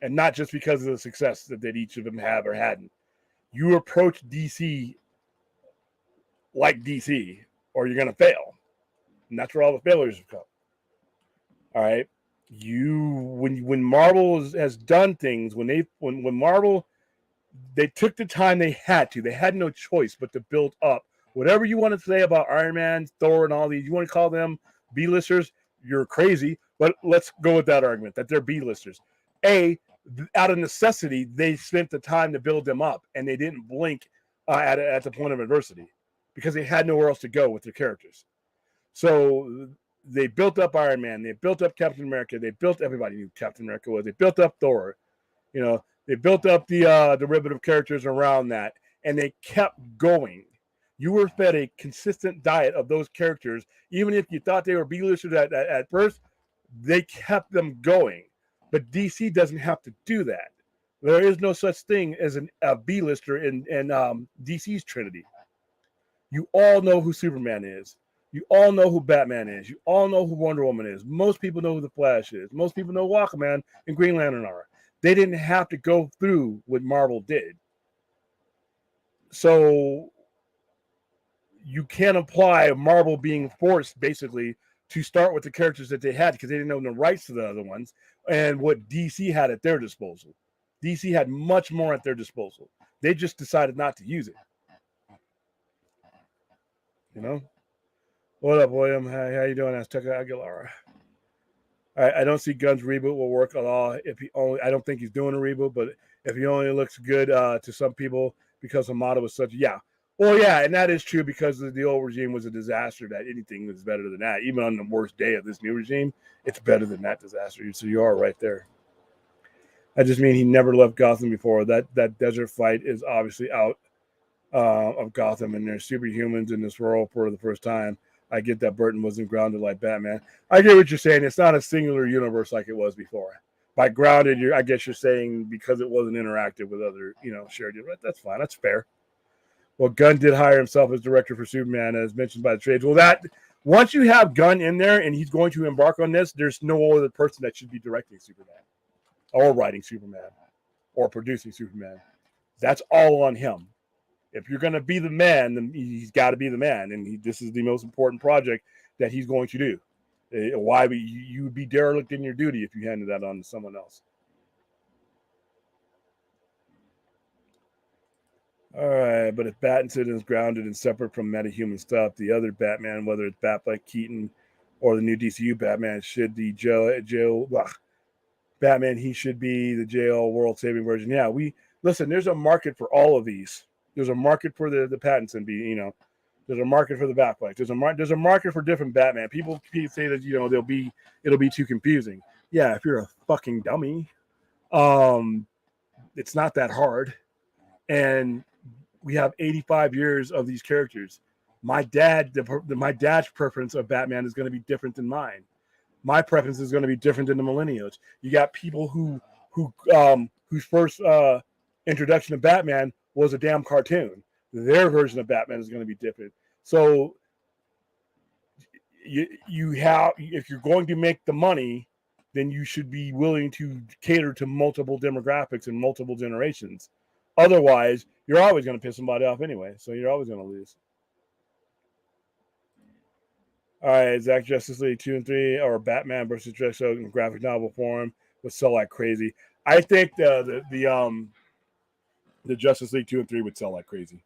And not just because of the success that each of them have or hadn't. You approach DC like DC, or you're going to fail. And that's where all the failures have come. All right. When Marvel has done things, when Marvel, they took the time they had no choice but to build up whatever you want to say about Iron Man, Thor, and all these. You want to call them B-listers? You're crazy. But let's go with that argument that they're B-listers. Out of necessity, they spent the time to build them up, and they didn't blink at the point of adversity because they had nowhere else to go with their characters. So they built up Iron Man. They built up Captain America. They built everybody knew Captain America was. They built up Thor. They built up the derivative characters around that, and they kept going. You were fed a consistent diet of those characters, even if you thought they were B-listers at first. They kept them going. But DC doesn't have to do that. There is no such thing as a B-lister in DC's Trinity. You all know who Superman is. You all know who Batman is. You all know who Wonder Woman is. Most people know who the Flash is. Most people know Aquaman and Green Lantern are. They didn't have to go through what Marvel did. So you can't apply Marvel being forced, basically, to start with the characters that they had because they didn't own the rights to the other ones and what DC had at their disposal. DC had much more at their disposal. They just decided not to use it. What up, William? How you doing? That's Tucker Aguilar. I don't see Gunn's reboot will work at all. I don't think he's doing a reboot, but if he only looks good to some people because the model was such, yeah. Well, yeah, and that is true because the old regime was a disaster. That anything was better than that. Even on the worst day of this new regime, it's better than that disaster. So you are right there. I just mean he never left Gotham before. That desert fight is obviously out of Gotham, and there's superhumans in this world for the first time. I get that Burton wasn't grounded like Batman. I get what you're saying. It's not a singular universe like it was before. By grounded, I guess you're saying because it wasn't interactive with other, shared universe. That's fine. That's fair. Well, Gunn did hire himself as director for Superman, as mentioned by the trades. Well, that once you have Gunn in there and he's going to embark on this, there's no other person that should be directing Superman or writing Superman or producing Superman. That's all on him. If you're going to be the man, then he's got to be the man, and this is the most important project that he's going to do. Why you would be derelict in your duty if you handed that on to someone else. All right, but if Pattinson is grounded and separate from metahuman stuff, the other Batman, whether it's Batfleck, Keaton, or the new DCU Batman, should the jail Batman, he should be the jail world-saving version. Yeah, listen. There's a market for all of these. There's a market for the Pattinson, There's a market for the Batfleck. There's a market for different Batman. People say that it'll be too confusing. Yeah, if you're a fucking dummy, it's not that hard, and we have 85 years of these characters. My dad's preference of Batman is going to be different than mine. My preference is going to be different than the millennials. You got people whose first introduction to Batman was a damn cartoon. Their version of Batman is going to be different. So you have, if you're going to make the money, then you should be willing to cater to multiple demographics and multiple generations. Otherwise, you're always going to piss somebody off anyway, so you're always going to lose. All right, Zack Justice League 2 and 3, or Batman versus Dresser in graphic novel form would sell like crazy. I think the Justice League 2 and 3 would sell like crazy.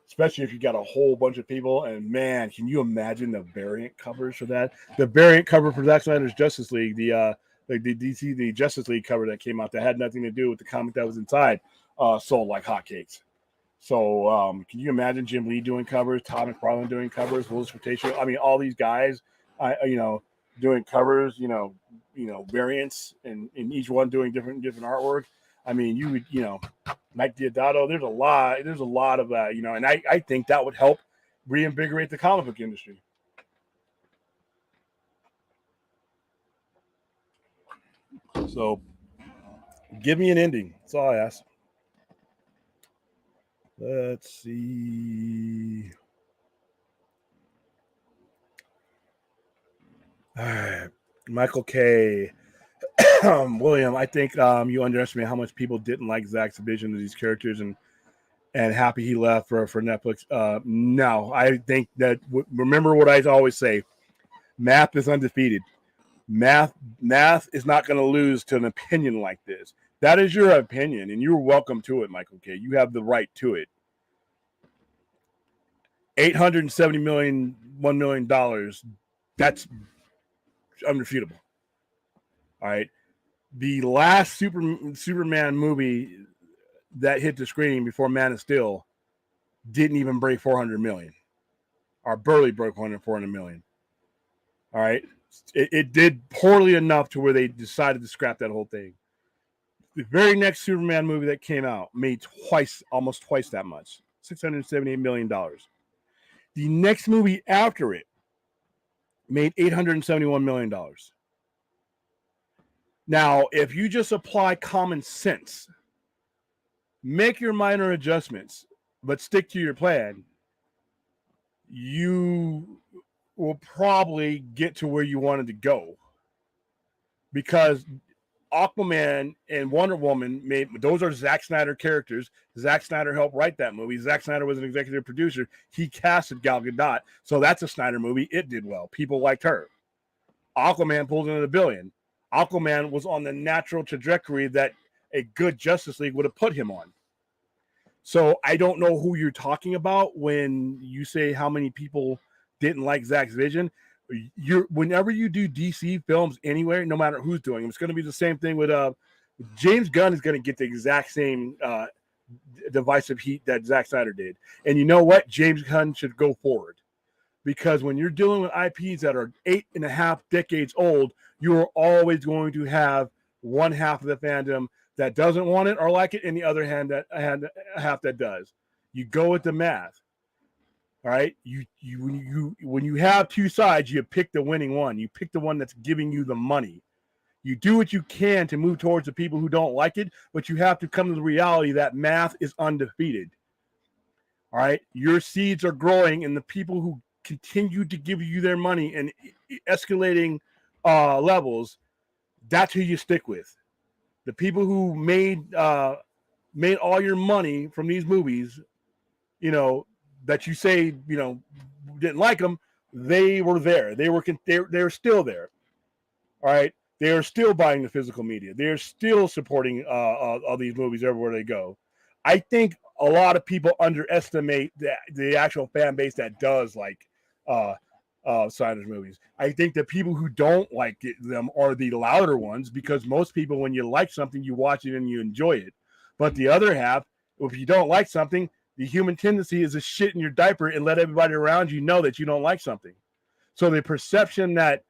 Especially if you got a whole bunch of people, and man, can you imagine the variant covers for that? The variant cover for Zack Snyder's Justice League, the DC, the Justice League cover that came out that had nothing to do with the comic that was inside, sold like hotcakes. So can you imagine Jim Lee doing covers, Todd McFarlane doing covers, Will Sportation? I mean, all these guys, doing covers, variants, and each one doing different artwork. I mean, you would, Mike Deodato. There's a lot of that, and I think that would help reinvigorate the comic book industry. So, give me an ending. That's all I ask. Let's see. All right, Michael K. William, I think you underestimate how much people didn't like Zach's vision of these characters and happy he left for Netflix. No, I think that remember what I always say: math is undefeated. Math is not going to lose to an opinion like this. That is your opinion, and you're welcome to it, Michael K. You have the right to it. $870 million, $1 million. That's unrefutable. All right. The last Superman movie that hit the screen before Man of Steel didn't even break 400 million, or barely broke 400 million. All right. It did poorly enough to where they decided to scrap that whole thing. The very next Superman movie that came out made almost twice that much, $678 million. The next movie after it made $871 million. Now, if you just apply common sense, make your minor adjustments, but stick to your plan, you will probably get to where you wanted to go. Because Aquaman and Wonder Woman those are Zack Snyder characters. Zack Snyder helped write that movie. Zack Snyder was an executive producer. He casted Gal Gadot. So that's a Snyder movie. It did well. People liked her. Aquaman pulled in $1 billion. Aquaman was on the natural trajectory that a good Justice League would have put him on. So I don't know who you're talking about when you say how many people didn't like Zack's vision. Whenever you do DC films anywhere, no matter who's doing them, it's going to be the same thing with James Gunn is going to get the exact same divisive heat that Zack Snyder did. And you know what? James Gunn should go forward. Because when you're dealing with IPs that are 8.5 decades old, you are always going to have one half of the fandom that doesn't want it or like it, and the other half that does. You go with the math. All right. When you have two sides, you pick the winning one. You pick the one that's giving you the money. You do what you can to move towards the people who don't like it, but you have to come to the reality that math is undefeated. All right. Your seeds are growing, and the people who continue to give you their money and escalating levels, that's who you stick with. The people who made all your money from these movies, that you say, didn't like them, they were there. They're still there. All right. They are still buying the physical media. They're still supporting all these movies everywhere they go. I think a lot of people underestimate the actual fan base that does like Snyder's movies. I think the people who don't like them are the louder ones, because most people, when you like something, you watch it and you enjoy it. But the other half, if you don't like something, the human tendency is to shit in your diaper and let everybody around you know that you don't like something. So the perception that,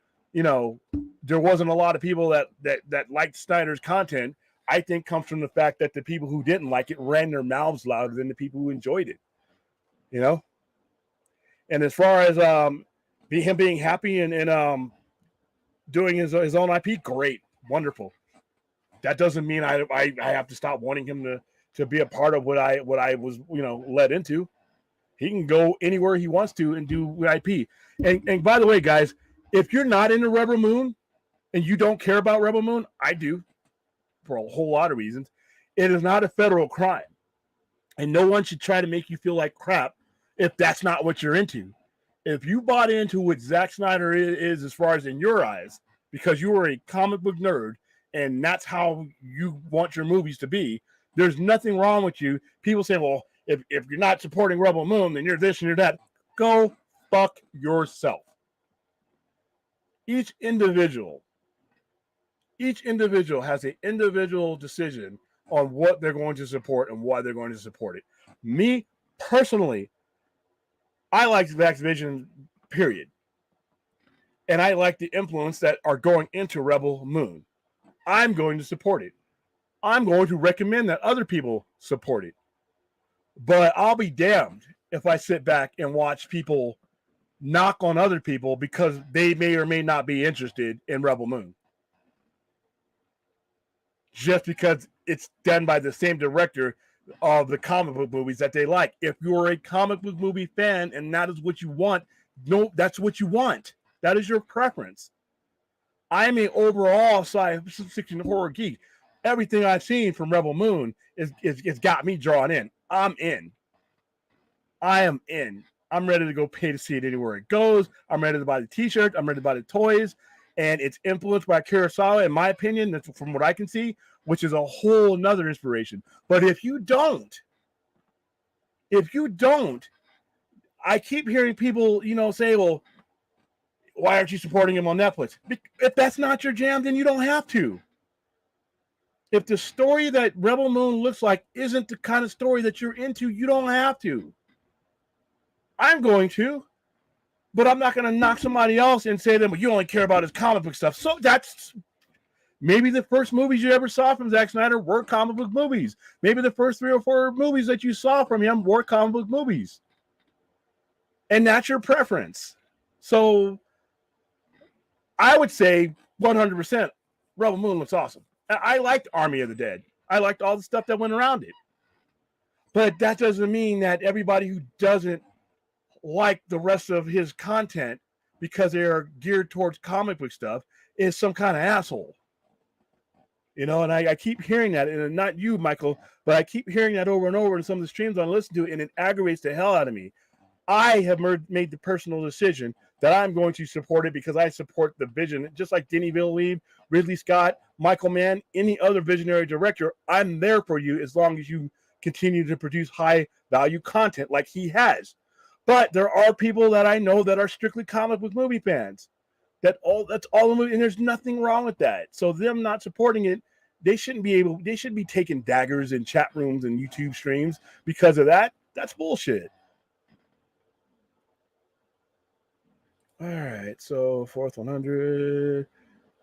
there wasn't a lot of people that liked Snyder's content, I think comes from the fact that the people who didn't like it ran their mouths louder than the people who enjoyed it. And as far as him being happy and doing his own IP, great, wonderful. That doesn't mean I have to stop wanting him to be a part of what I was led into. He can go anywhere he wants to and do IP. And by the way, guys, if you're not into Rebel Moon, and you don't care about Rebel Moon, I do, for a whole lot of reasons. It is not a federal crime. And no one should try to make you feel like crap if that's not what you're into. If you bought into what Zack Snyder is as far as in your eyes, because you are a comic book nerd and that's how you want your movies to be, there's nothing wrong with you. People say, well, if you're not supporting Rebel Moon, then you're this and you're that. Go fuck yourself. Each individual has an individual decision on what they're going to support and why they're going to support it. Me, personally, I like Activision, period. And I like the influence that are going into Rebel Moon. I'm going to support it. I'm going to recommend that other people support it. But I'll be damned if I sit back and watch people knock on other people because they may or may not be interested in Rebel Moon. Just because it's done by the same director of the comic book movies that they like. If you're a comic book movie fan and that is what you want, no, that's what you want. That is your preference. I'm an overall science fiction horror geek. Everything I've seen from Rebel Moon is got me drawn in. I'm in. I am in. I'm ready to go pay to see it anywhere it goes. I'm ready to buy the t-shirts. I'm ready to buy the toys. And it's influenced by Kurosawa, in my opinion, that's from what I can see, which is a whole nother inspiration. But if you don't, I keep hearing people, say, well, why aren't you supporting him on Netflix? If that's not your jam, then you don't have to. If the story that Rebel Moon looks like isn't the kind of story that you're into, you don't have to. I'm going to. But I'm not going to knock somebody else and say to them, well, you only care about his comic book stuff. So that's maybe the first movies you ever saw from Zack Snyder were comic book movies. Maybe the first 3 or 4 movies that you saw from him were comic book movies. And that's your preference. So I would say 100% Rebel Moon looks awesome. I liked Army of the Dead. I liked all the stuff that went around it. But that doesn't mean that everybody who doesn't like the rest of his content because they are geared towards comic book stuff is some kind of asshole. And I keep hearing that, and not you, Michael, but I keep hearing that over and over in some of the streams I listen to, and it aggravates the hell out of me. I have made the personal decision that I'm going to support it because I support the vision, just like Denis Villeneuve, Ridley Scott, Michael Mann, any other visionary director. I'm there for you as long as you continue to produce high value content like he has. But there are people that I know that are strictly comic book movie fans. That's all the movie, and there's nothing wrong with that. So them not supporting it, they shouldn't be taking daggers in chat rooms and YouTube streams because of that. That's bullshit. All right, so fourth 100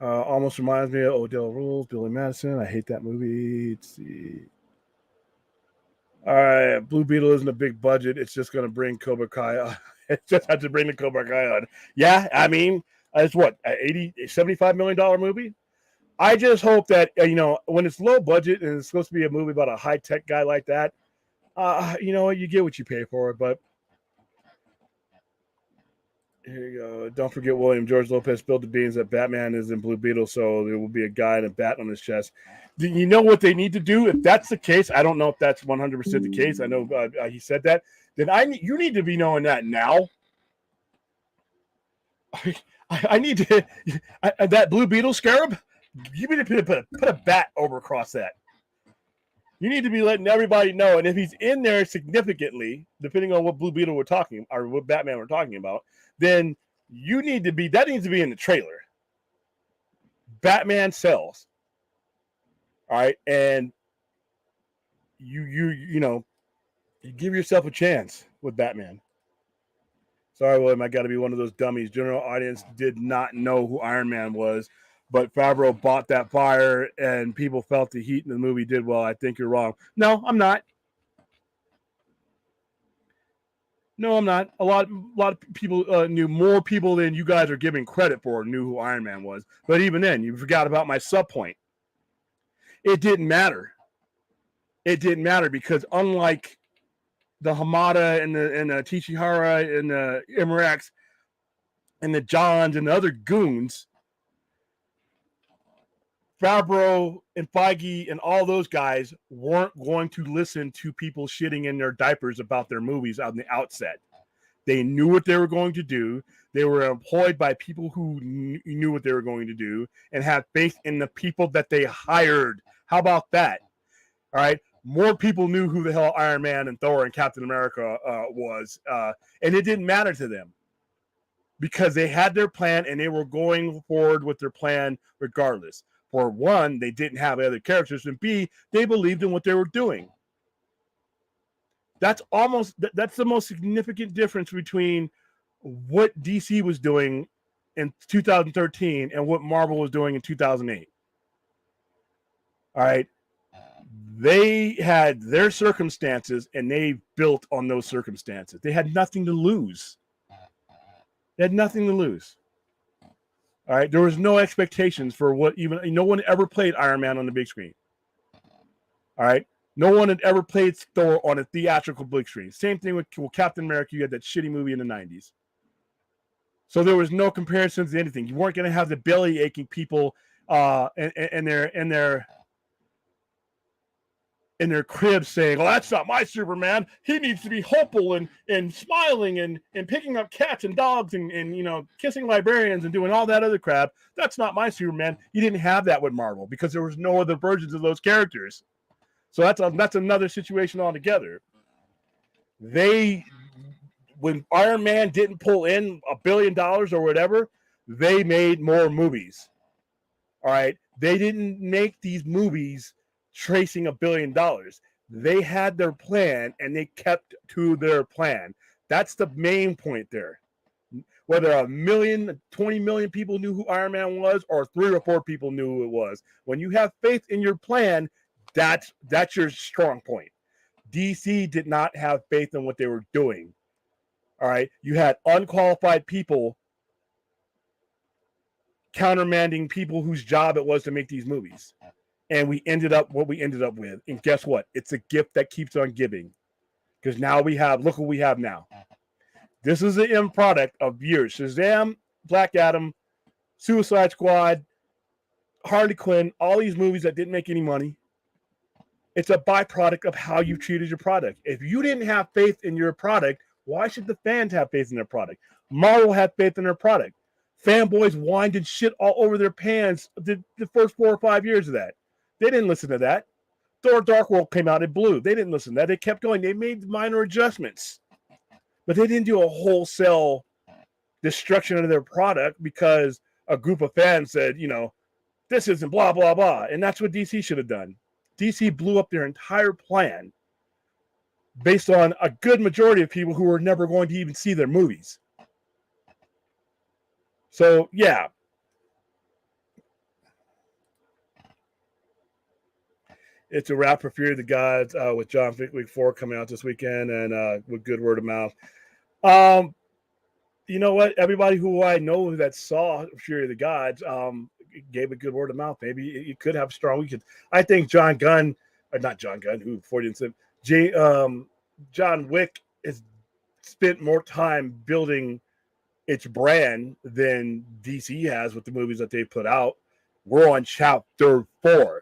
almost reminds me of Odell Rules, Billy Madison. I hate that movie. Let's see. All right, Blue Beetle isn't a big budget. It's just going to bring Cobra Kai on. It just had to bring the Cobra Kai on. Yeah, I mean, it's what, $75 million movie? I just hope that, when it's low budget and it's supposed to be a movie about a high-tech guy like that, you get what you pay for it, but here you go. Don't forget William George Lopez spilled the beans that Batman is in Blue Beetle, so there will be a guy and a bat on his chest. Do you know what they need to do? If that's the case, I don't know if that's 100% the case. I know he said that. Then you need to be knowing that now. I need to that Blue Beetle scarab. You need to put a bat over across that. You need to be letting everybody know, and if he's in there significantly, depending on what Blue Beetle we're talking or what Batman we're talking about, then that needs to be in the trailer. Batman sells. All right, and you give yourself a chance with Batman. Sorry, William, I got to be one of those dummies. General audience did not know who Iron Man was, but Favreau bought that fire, and people felt the heat, and the movie did well. I think you're wrong. No, I'm not. A lot of people knew, more people than you guys are giving credit for knew who Iron Man was. But even then, you forgot about my sub point. It didn't matter. It didn't matter because unlike the Hamada and the Tishihara and the Imrex and the Johns and the other goons, Favreau and Feige and all those guys weren't going to listen to people shitting in their diapers about their movies on the outset. They knew what they were going to do. They were employed by people who knew what they were going to do and had faith in the people that they hired. How about that? All right. More people knew who the hell Iron Man and Thor and Captain America was. And it didn't matter to them because they had their plan and they were going forward with their plan regardless. For one, they didn't have other characters. And B, they believed in what they were doing. That's the most significant difference between what DC was doing in 2013 and what Marvel was doing in 2008. All right. They had their circumstances and they built on those circumstances. They had nothing to lose. All right. There was no expectations for no one ever played Iron Man on the big screen. All right. No one had ever played Thor on a theatrical big screen. Same thing with Captain America. You had that shitty movie in the 90s. So there was no comparisons to anything. You weren't going to have the belly aching people in their cribs saying, "Well, that's not my Superman. He needs to be hopeful and smiling and picking up cats and dogs and kissing librarians and doing all that other crap. That's not my Superman." You didn't have that with Marvel because there was no other versions of those characters. So that's another situation altogether. When Iron Man didn't pull in $1 billion or whatever, they made more movies. All right. They didn't make these movies tracing $1 billion. They had their plan and they kept to their plan. That's the main point there. Whether 1 million, 20 million people knew who Iron Man was or 3 or 4 people knew who it was. When you have faith in your plan, that's your strong point. DC did not have faith in what they were doing. All right. You had unqualified people countermanding people whose job it was to make these movies. And we ended up what we ended up with. And guess what? It's a gift that keeps on giving. Because now look what we have now. This is the end product of years. Shazam, Black Adam, Suicide Squad, Harley Quinn, all these movies that didn't make any money. It's a byproduct of how you treated your product. If you didn't have faith in your product, why should the fans have faith in their product? Marvel had faith in their product. Fanboys whined and shit all over their pants the first 4 or 5 years of that. They didn't listen to that. Thor Dark World came out, it blew. They didn't listen to that. They kept going. They made minor adjustments. But they didn't do a wholesale destruction of their product because a group of fans said, this isn't blah, blah, blah. And that's what DC should have done. DC blew up their entire plan based on a good majority of people who were never going to even see their movies. So, yeah. It's a wrap for Fury of the Gods with John Wick 4 coming out this weekend and with good word of mouth. You know what? Everybody who I know that saw Fury of the Gods gave a good word of mouth. Maybe you could have strong weekends. I think John Wick has spent more time building its brand than DC has with the movies that they put out. We're on chapter 4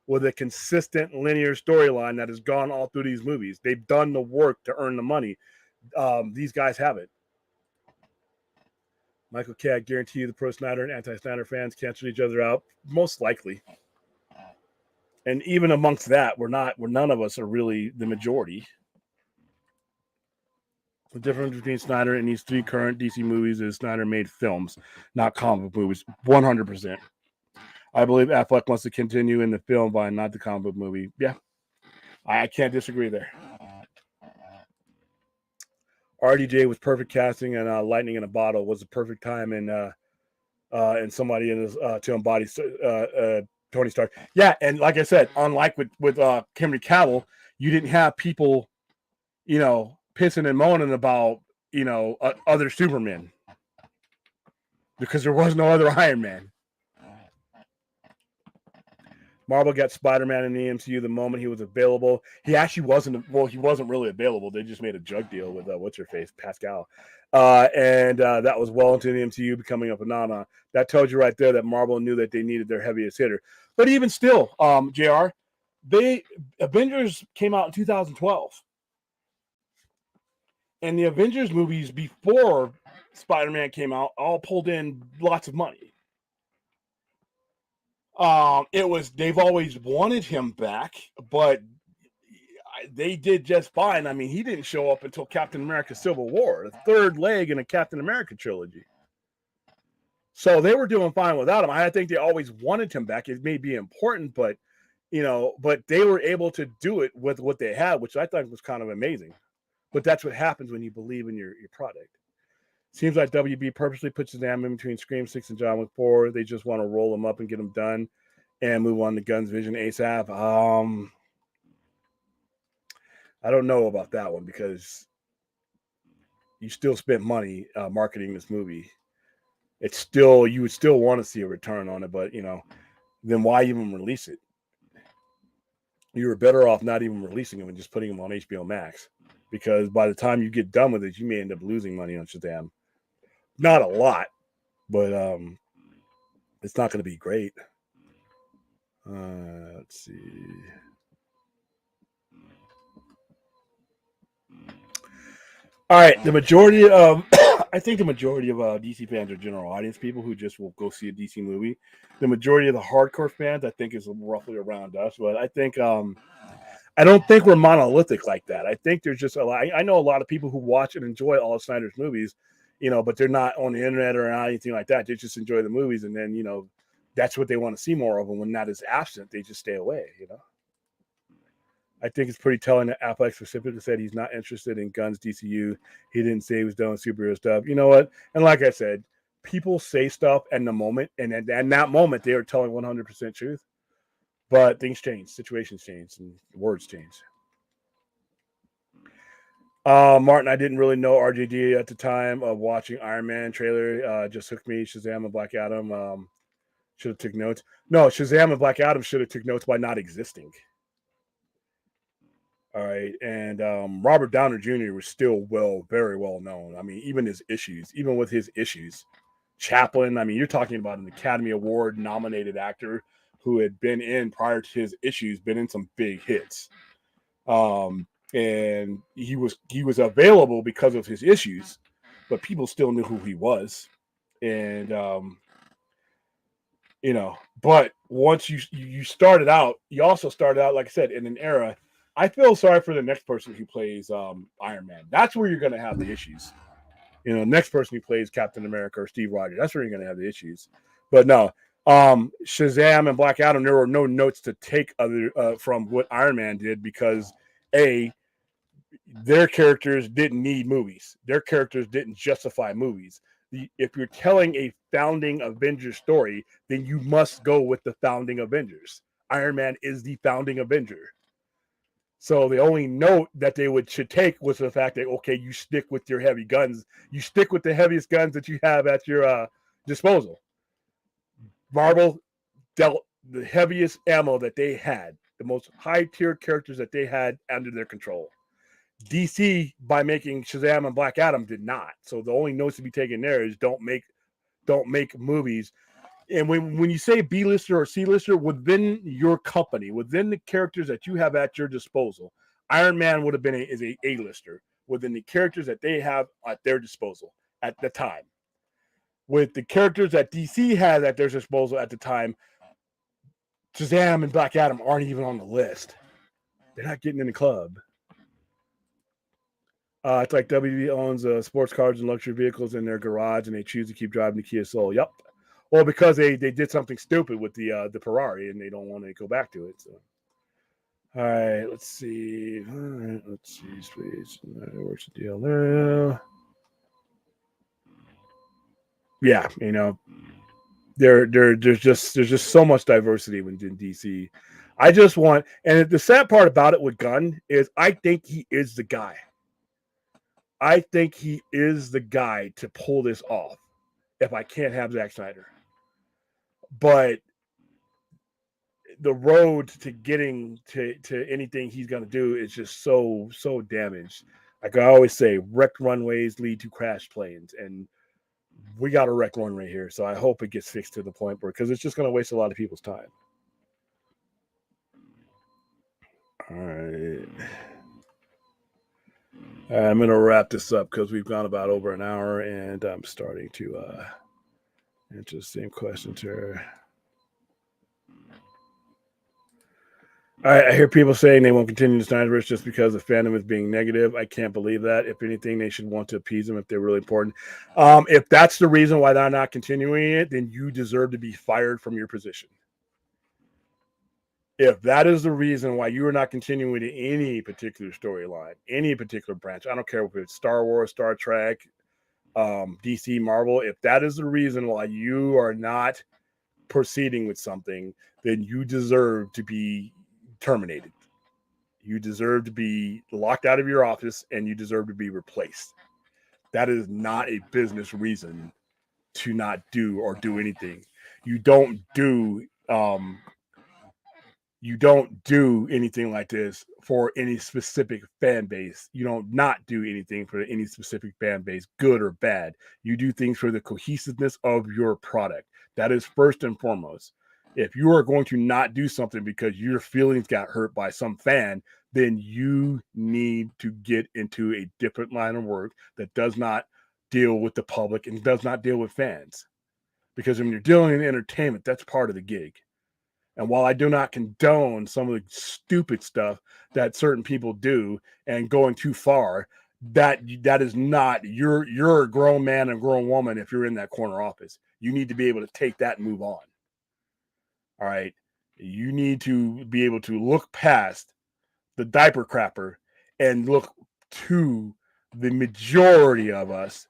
with a consistent linear storyline that has gone all through these movies. They've done the work to earn the money. These guys haven't. Michael K, I guarantee you the pro-Snyder and anti-Snyder fans cancel each other out. Most likely. And even amongst that, none of us are really the majority. The difference between Snyder and these 3 current DC movies is Snyder made films, not comic book movies. 100%. I believe Affleck wants to continue in the film line, not the comic book movie. Yeah. I can't disagree there. RDJ was perfect casting, and Lightning in a Bottle was the perfect time and somebody in his to embody Tony Stark. Yeah, and like I said, unlike with Henry Cavill, you didn't have people, pissing and moaning about other Supermen because there was no other Iron Man. Marvel got Spider-Man in the MCU the moment he was available. He actually wasn't. Well, he wasn't really available. They just made a drug deal with what's her face, Pascal, and that was well into the MCU becoming a phenomenon. That tells you right there that Marvel knew that they needed their heaviest hitter. But even still, Jr. Avengers came out in 2012, and the Avengers movies before Spider-Man came out all pulled in lots of money. They've always wanted him back, but they did just fine. I mean, he didn't show up until Captain America Civil War, the third leg in a Captain America trilogy. So they were doing fine without him. I think they always wanted him back. It may be important, but but they were able to do it with what they had, which I thought was kind of amazing. But that's what happens when you believe in your product. Seems like WB purposely puts his name in between Scream 6 and John Wick 4. They just want to roll them up and get them done and move on to Guns Vision ASAP. I don't know about that one because you still spent money marketing this movie. You would still want to see a return on it, but then why even release it? You were better off not even releasing them and just putting them on HBO Max, because by the time you get done with it, you may end up losing money on Shazam. Not a lot, but it's not going to be great. Let's see. All right, the majority of I think the majority of DC fans are general audience people who just will go see a DC movie. The majority of the hardcore fans, I think, is roughly around us. But I think I don't think we're monolithic like that. I think there's just a lot. I know a lot of people who watch and enjoy all of Snyder's movies, but they're not on the internet or anything like that. They just enjoy the movies, and then that's what they want to see more of. And when that is absent, they just stay away. I think it's pretty telling that Affleck specifically said he's not interested in Gunn's DCU. He didn't say he was done with superhero stuff. You know what? And like I said, people say stuff in the moment, and at that moment, they are telling 100% truth. But things change, situations change, and words change. Martin, I didn't really know RJD at the time of watching Iron Man trailer. Just hooked me. Shazam and Black Adam should have took notes. No, Shazam and Black Adam should have took notes by not existing. All right, and Robert Downer Jr. was still very well known. I mean, even with his issues, Chaplin. I mean, you're talking about an Academy Award nominated actor who had been in prior to his issues, been in some big hits, and he was available because of his issues, but people still knew who he was, and But once you started out, you also started out, like I said, in an era. I feel sorry for the next person who plays Iron Man. That's where you're going to have the issues. Next person who plays Captain America or Steve Rogers. That's where you're going to have the issues. But no, Shazam and Black Adam, there were no notes to take from what Iron Man did because their characters didn't need movies. Their characters didn't justify movies. If you're telling a founding Avengers story, then you must go with the founding Avengers. Iron Man is the founding Avenger. So the only note that they should take was the fact that, okay, you stick with your heavy guns. You stick with the heaviest guns that you have at your disposal. Marvel dealt the heaviest ammo that they had, the most high-tier characters that they had under their control. DC, by making Shazam and Black Adam, did not. So the only notes to be taken there is don't make movies. And when you say B-lister or C-lister, within your company, within the characters that you have at your disposal, Iron Man would have been is a A-lister within the characters that they have at their disposal at the time. With the characters that DC had at their disposal at the time, Shazam and Black Adam aren't even on the list. They're not getting in the club. It's like WB owns sports cars and luxury vehicles in their garage, and they choose to keep driving the Kia Soul. Yep. Well, because they did something stupid with the Ferrari, and they don't want to go back to it. So, all right, let's see. All right, let's see. Please, where's the deal there? Yeah, there's just so much diversity in DC. I just want, and the sad part about it with Gunn is, I think he is the guy. I think he is the guy to pull this off. If I can't have Zack Snyder. But the road to getting to anything he's going to do is just so damaged. Like I always say, wrecked runways lead to crash planes, and we got a wrecked runway here. So I hope it gets fixed to the point where, because it's just going to waste a lot of people's time. All right. I'm going to wrap this up because we've gone about over an hour, and I'm starting to answer the same questions here. I hear people saying they won't continue the Snyderverse just because the fandom is being negative. I can't believe that. If anything, they should want to appease them if they're really important. If that's the reason why they're not continuing it, then you deserve to be fired from your position. If that is the reason why you are not continuing any particular storyline, any particular branch, I don't care if it's Star Wars, Star Trek, DC, Marvel, if that is the reason why you are not proceeding with something, then you deserve to be terminated. You deserve to be locked out of your office, and you deserve to be replaced. That is not a business reason to not do or do anything. You don't do anything like this for any specific fan base. You don't not do anything for any specific fan base, good or bad. You do things for the cohesiveness of your product. That is first and foremost. If you are going to not do something because your feelings got hurt by some fan, then you need to get into a different line of work that does not deal with the public and does not deal with fans. Because when you're dealing in entertainment, that's part of the gig. And while I do not condone some of the stupid stuff that certain people do and going too far, that is not, you're a grown man and grown woman if you're in that corner office. You need to be able to take that and move on. All right. You need to be able to look past the diaper crapper and look to the majority of us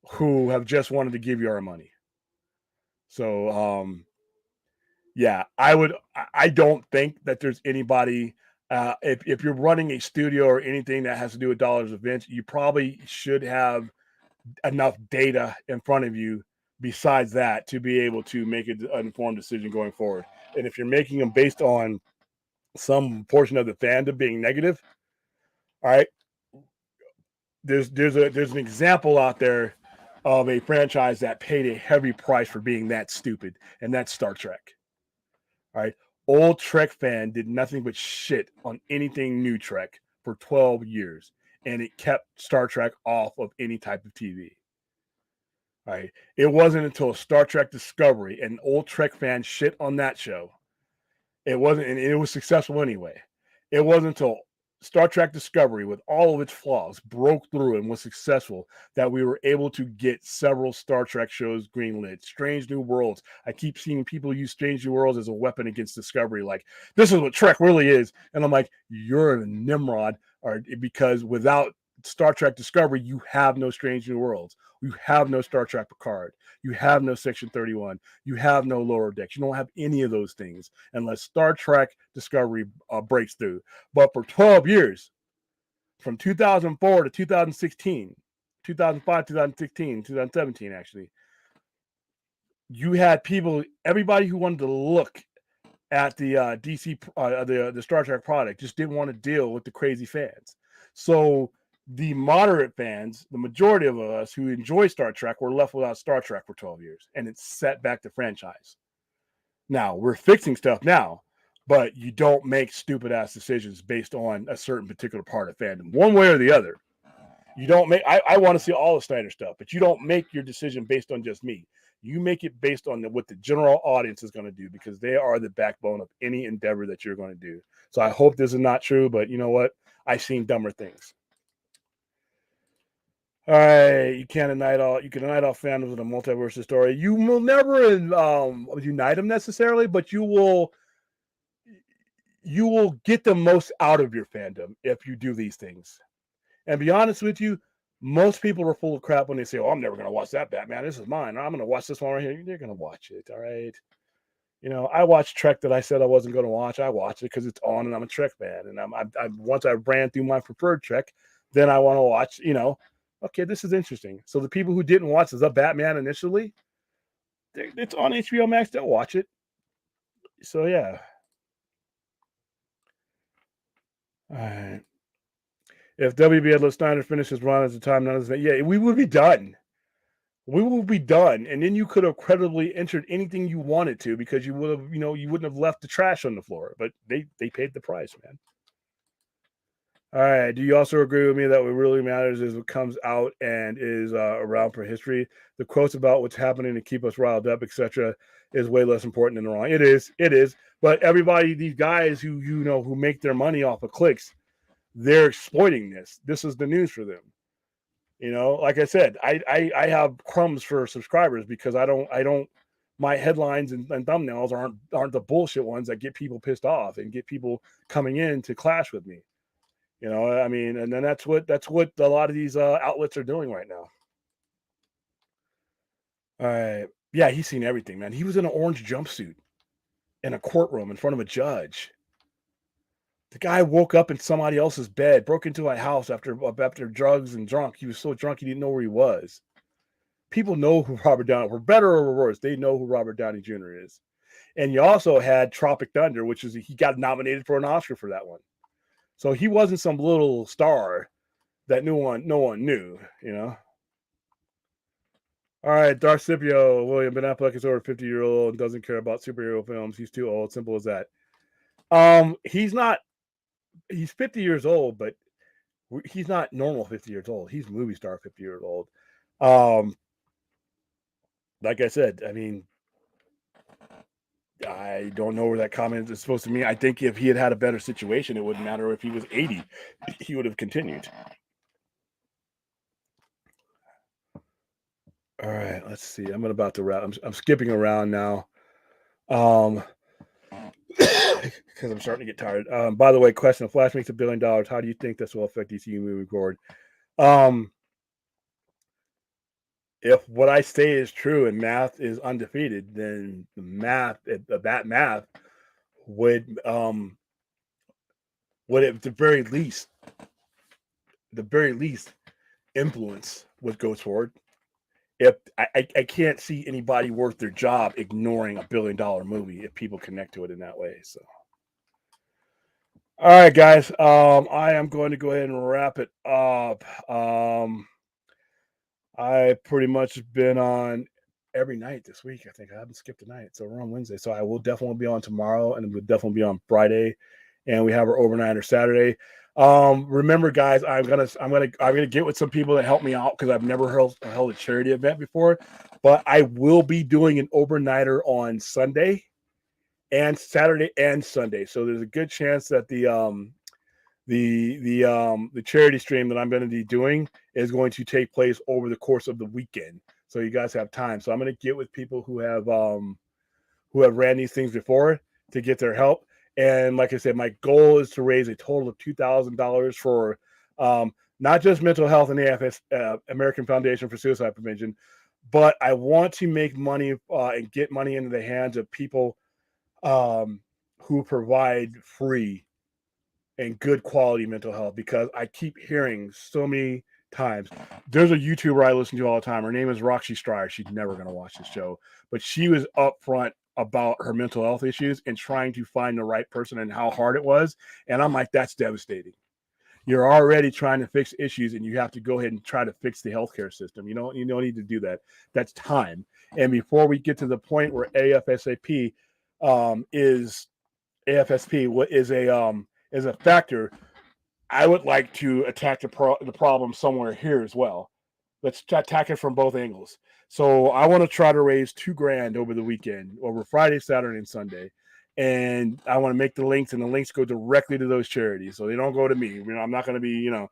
who have just wanted to give you our money. So, yeah, I don't think that there's anybody, if you're running a studio or anything that has to do with dollars events, you probably should have enough data in front of you besides that to be able to make an informed decision going forward. And if you're making them based on some portion of the fandom being negative, all right, there's an example out there of a franchise that paid a heavy price for being that stupid, and that's Star Trek. All right, old Trek fan did nothing but shit on anything new Trek for 12 years, and it kept Star Trek off of any type of TV. All right, it wasn't until Star Trek Discovery and old Trek fans shit on that show. It wasn't, and it was successful anyway. It wasn't until Star Trek Discovery, with all of its flaws, broke through and was successful that we were able to get several Star Trek shows greenlit. Strange New Worlds. I keep seeing people use Strange New Worlds as a weapon against Discovery. Like, this is what Trek really is. And I'm like, you're a Nimrod, or because without Star Trek Discovery, you have no Strange New Worlds. You have no Star Trek Picard. You have no Section 31. You have no Lower Decks. You don't have any of those things unless Star Trek Discovery breaks through. But for 12 years, from 2004 to 2016, 2005, 2016, 2017, actually, you had people, everybody who wanted to look at the DC, the Star Trek product just didn't want to deal with the crazy fans. So the moderate fans, the majority of us who enjoy Star Trek, were left without Star Trek for 12 years, and it set back the franchise. Now, we're fixing stuff now, but you don't make stupid-ass decisions based on a certain particular part of fandom, one way or the other. You don't make, I want to see all the Snyder stuff, but you don't make your decision based on just me. You make it based on what the general audience is going to do, because they are the backbone of any endeavor that you're going to do. So I hope this is not true, but you know what? I've seen dumber things. All right, you can deny all fandoms with a multiverse story. You will never unite them necessarily, but you will get the most out of your fandom if you do these things. And be honest with you, most people are full of crap when they say, "Oh, I'm never going to watch that Batman. This is mine. I'm going to watch this one right here." You're going to watch it, all right? You know, I watched Trek that I said I wasn't going to watch. I watched it because it's on, and I'm a Trek fan. And I once I ran through my preferred Trek, then I want to watch. You know, okay, this is interesting. So the people who didn't watch the Batman initially, it's on HBO Max. They'll watch it. So yeah. All right. If WB had let Snyder finish his run at the time, none of this, yeah, we would be done. We will be done, and then you could have credibly entered anything you wanted to because you would have, you wouldn't have left the trash on the floor. But they paid the price, man. All right. Do you also agree with me that what really matters is what comes out and is around for history? The quotes about what's happening to keep us riled up, etc., is way less important than the wrong. It is. It is. But everybody, these guys who make their money off of clicks, they're exploiting this. This is the news for them. Like I said, I have crumbs for subscribers because I don't my headlines and thumbnails aren't the bullshit ones that get people pissed off and get people coming in to clash with me. I mean, and then that's what a lot of these outlets are doing right now. All right. Yeah, he's seen everything, man. He was in an orange jumpsuit in a courtroom in front of a judge. The guy woke up in somebody else's bed, broke into a house after drugs and drunk. He was so drunk he didn't know where he was. People know who Robert Downey, for better or worse, they know who Robert Downey Jr. is. And you also had Tropic Thunder, which is he got nominated for an Oscar for that one. So he wasn't some little star that no one knew. All right, Darth Scipio, William Ben Affleck is over 50-year-old and doesn't care about superhero films. He's too old. Simple as that. He's not. He's 50 years old, but he's not normal 50 years old. He's movie star 50 years old. Like I said, I mean, I don't know where that comment is supposed to mean. I think if he had a better situation, it wouldn't matter if he was 80. He would have continued. All right, let's see. I'm about to wrap. I'm skipping around now. Because I'm starting to get tired. By the way, question: if Flash makes $1 billion, how do you think this will affect DC moving forward? If what I say is true and math is undefeated, then that math would at the very least influence what goes forward. If I can't see anybody worth their job ignoring $1 billion movie if people connect to it in that way. So, all right, guys, I am going to go ahead and wrap it up. I pretty much been on every night this week. I think I haven't skipped a night, so we're on Wednesday. So I will definitely be on tomorrow, and we'll definitely be on Friday, and we have our OverNighter Saturday. Remember, guys, I'm gonna get with some people that help me out because I've never held a charity event before, but I will be doing an OverNighter on Sunday and Saturday and Sunday. So there's a good chance that the charity stream that I'm going to be doing is going to take place over the course of the weekend. So you guys have time. So I'm going to get with people who have ran these things before to get their help. And like I said, my goal is to raise a total of $2,000 for not just mental health and the AFS, American Foundation for Suicide Prevention, but I want to make money and get money into the hands of people who provide free and good quality mental health, because I keep hearing so many times. There's a YouTuber I listen to all the time. Her name is Roxy Stryer. She's never going to watch this show, but she was upfront about her mental health issues and trying to find the right person and how hard it was. And I'm like, that's devastating. You're already trying to fix issues and you have to go ahead and try to fix the healthcare system. You don't need to do that. That's time. And before we get to the point where AFSP is a factor, I would like to attack the problem somewhere here as well. Let's attack it from both angles. So I want to try to raise $2,000 over the weekend, over Friday, Saturday, and Sunday. And I want to make the links, and the links go directly to those charities. So they don't go to me. I'm not going to be, on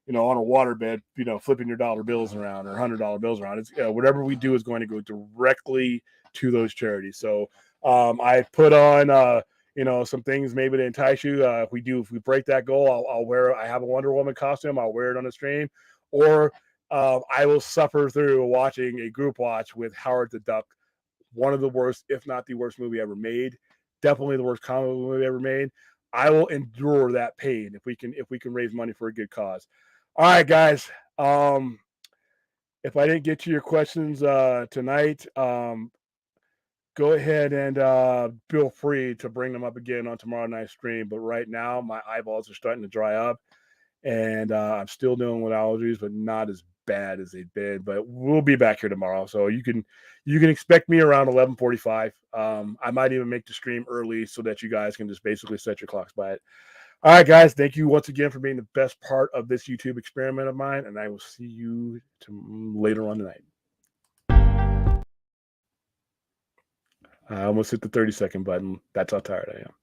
a waterbed, flipping your dollar bills around or $100 bills around. It's whatever we do is going to go directly to those charities. So I put on, some things maybe to entice you. If we break that goal, I have a Wonder Woman costume. I'll wear it on the stream, or I will suffer through watching a group watch with Howard the Duck, one of the worst, if not the worst movie ever made. Definitely the worst comic movie ever made. I will endure that pain if we can raise money for a good cause. All right, guys. If I didn't get to your questions tonight, go ahead and feel free to bring them up again on tomorrow night's stream. But right now, my eyeballs are starting to dry up, and I'm still dealing with allergies, but not as bad as they've been. But we'll be back here tomorrow, so you can expect me around 11:45. I might even make the stream early so that you guys can just basically set your clocks by it. All right, guys, thank you once again for being the best part of this YouTube experiment of mine, and I will see you later on tonight. I almost hit the 30-second button. That's how tired I am.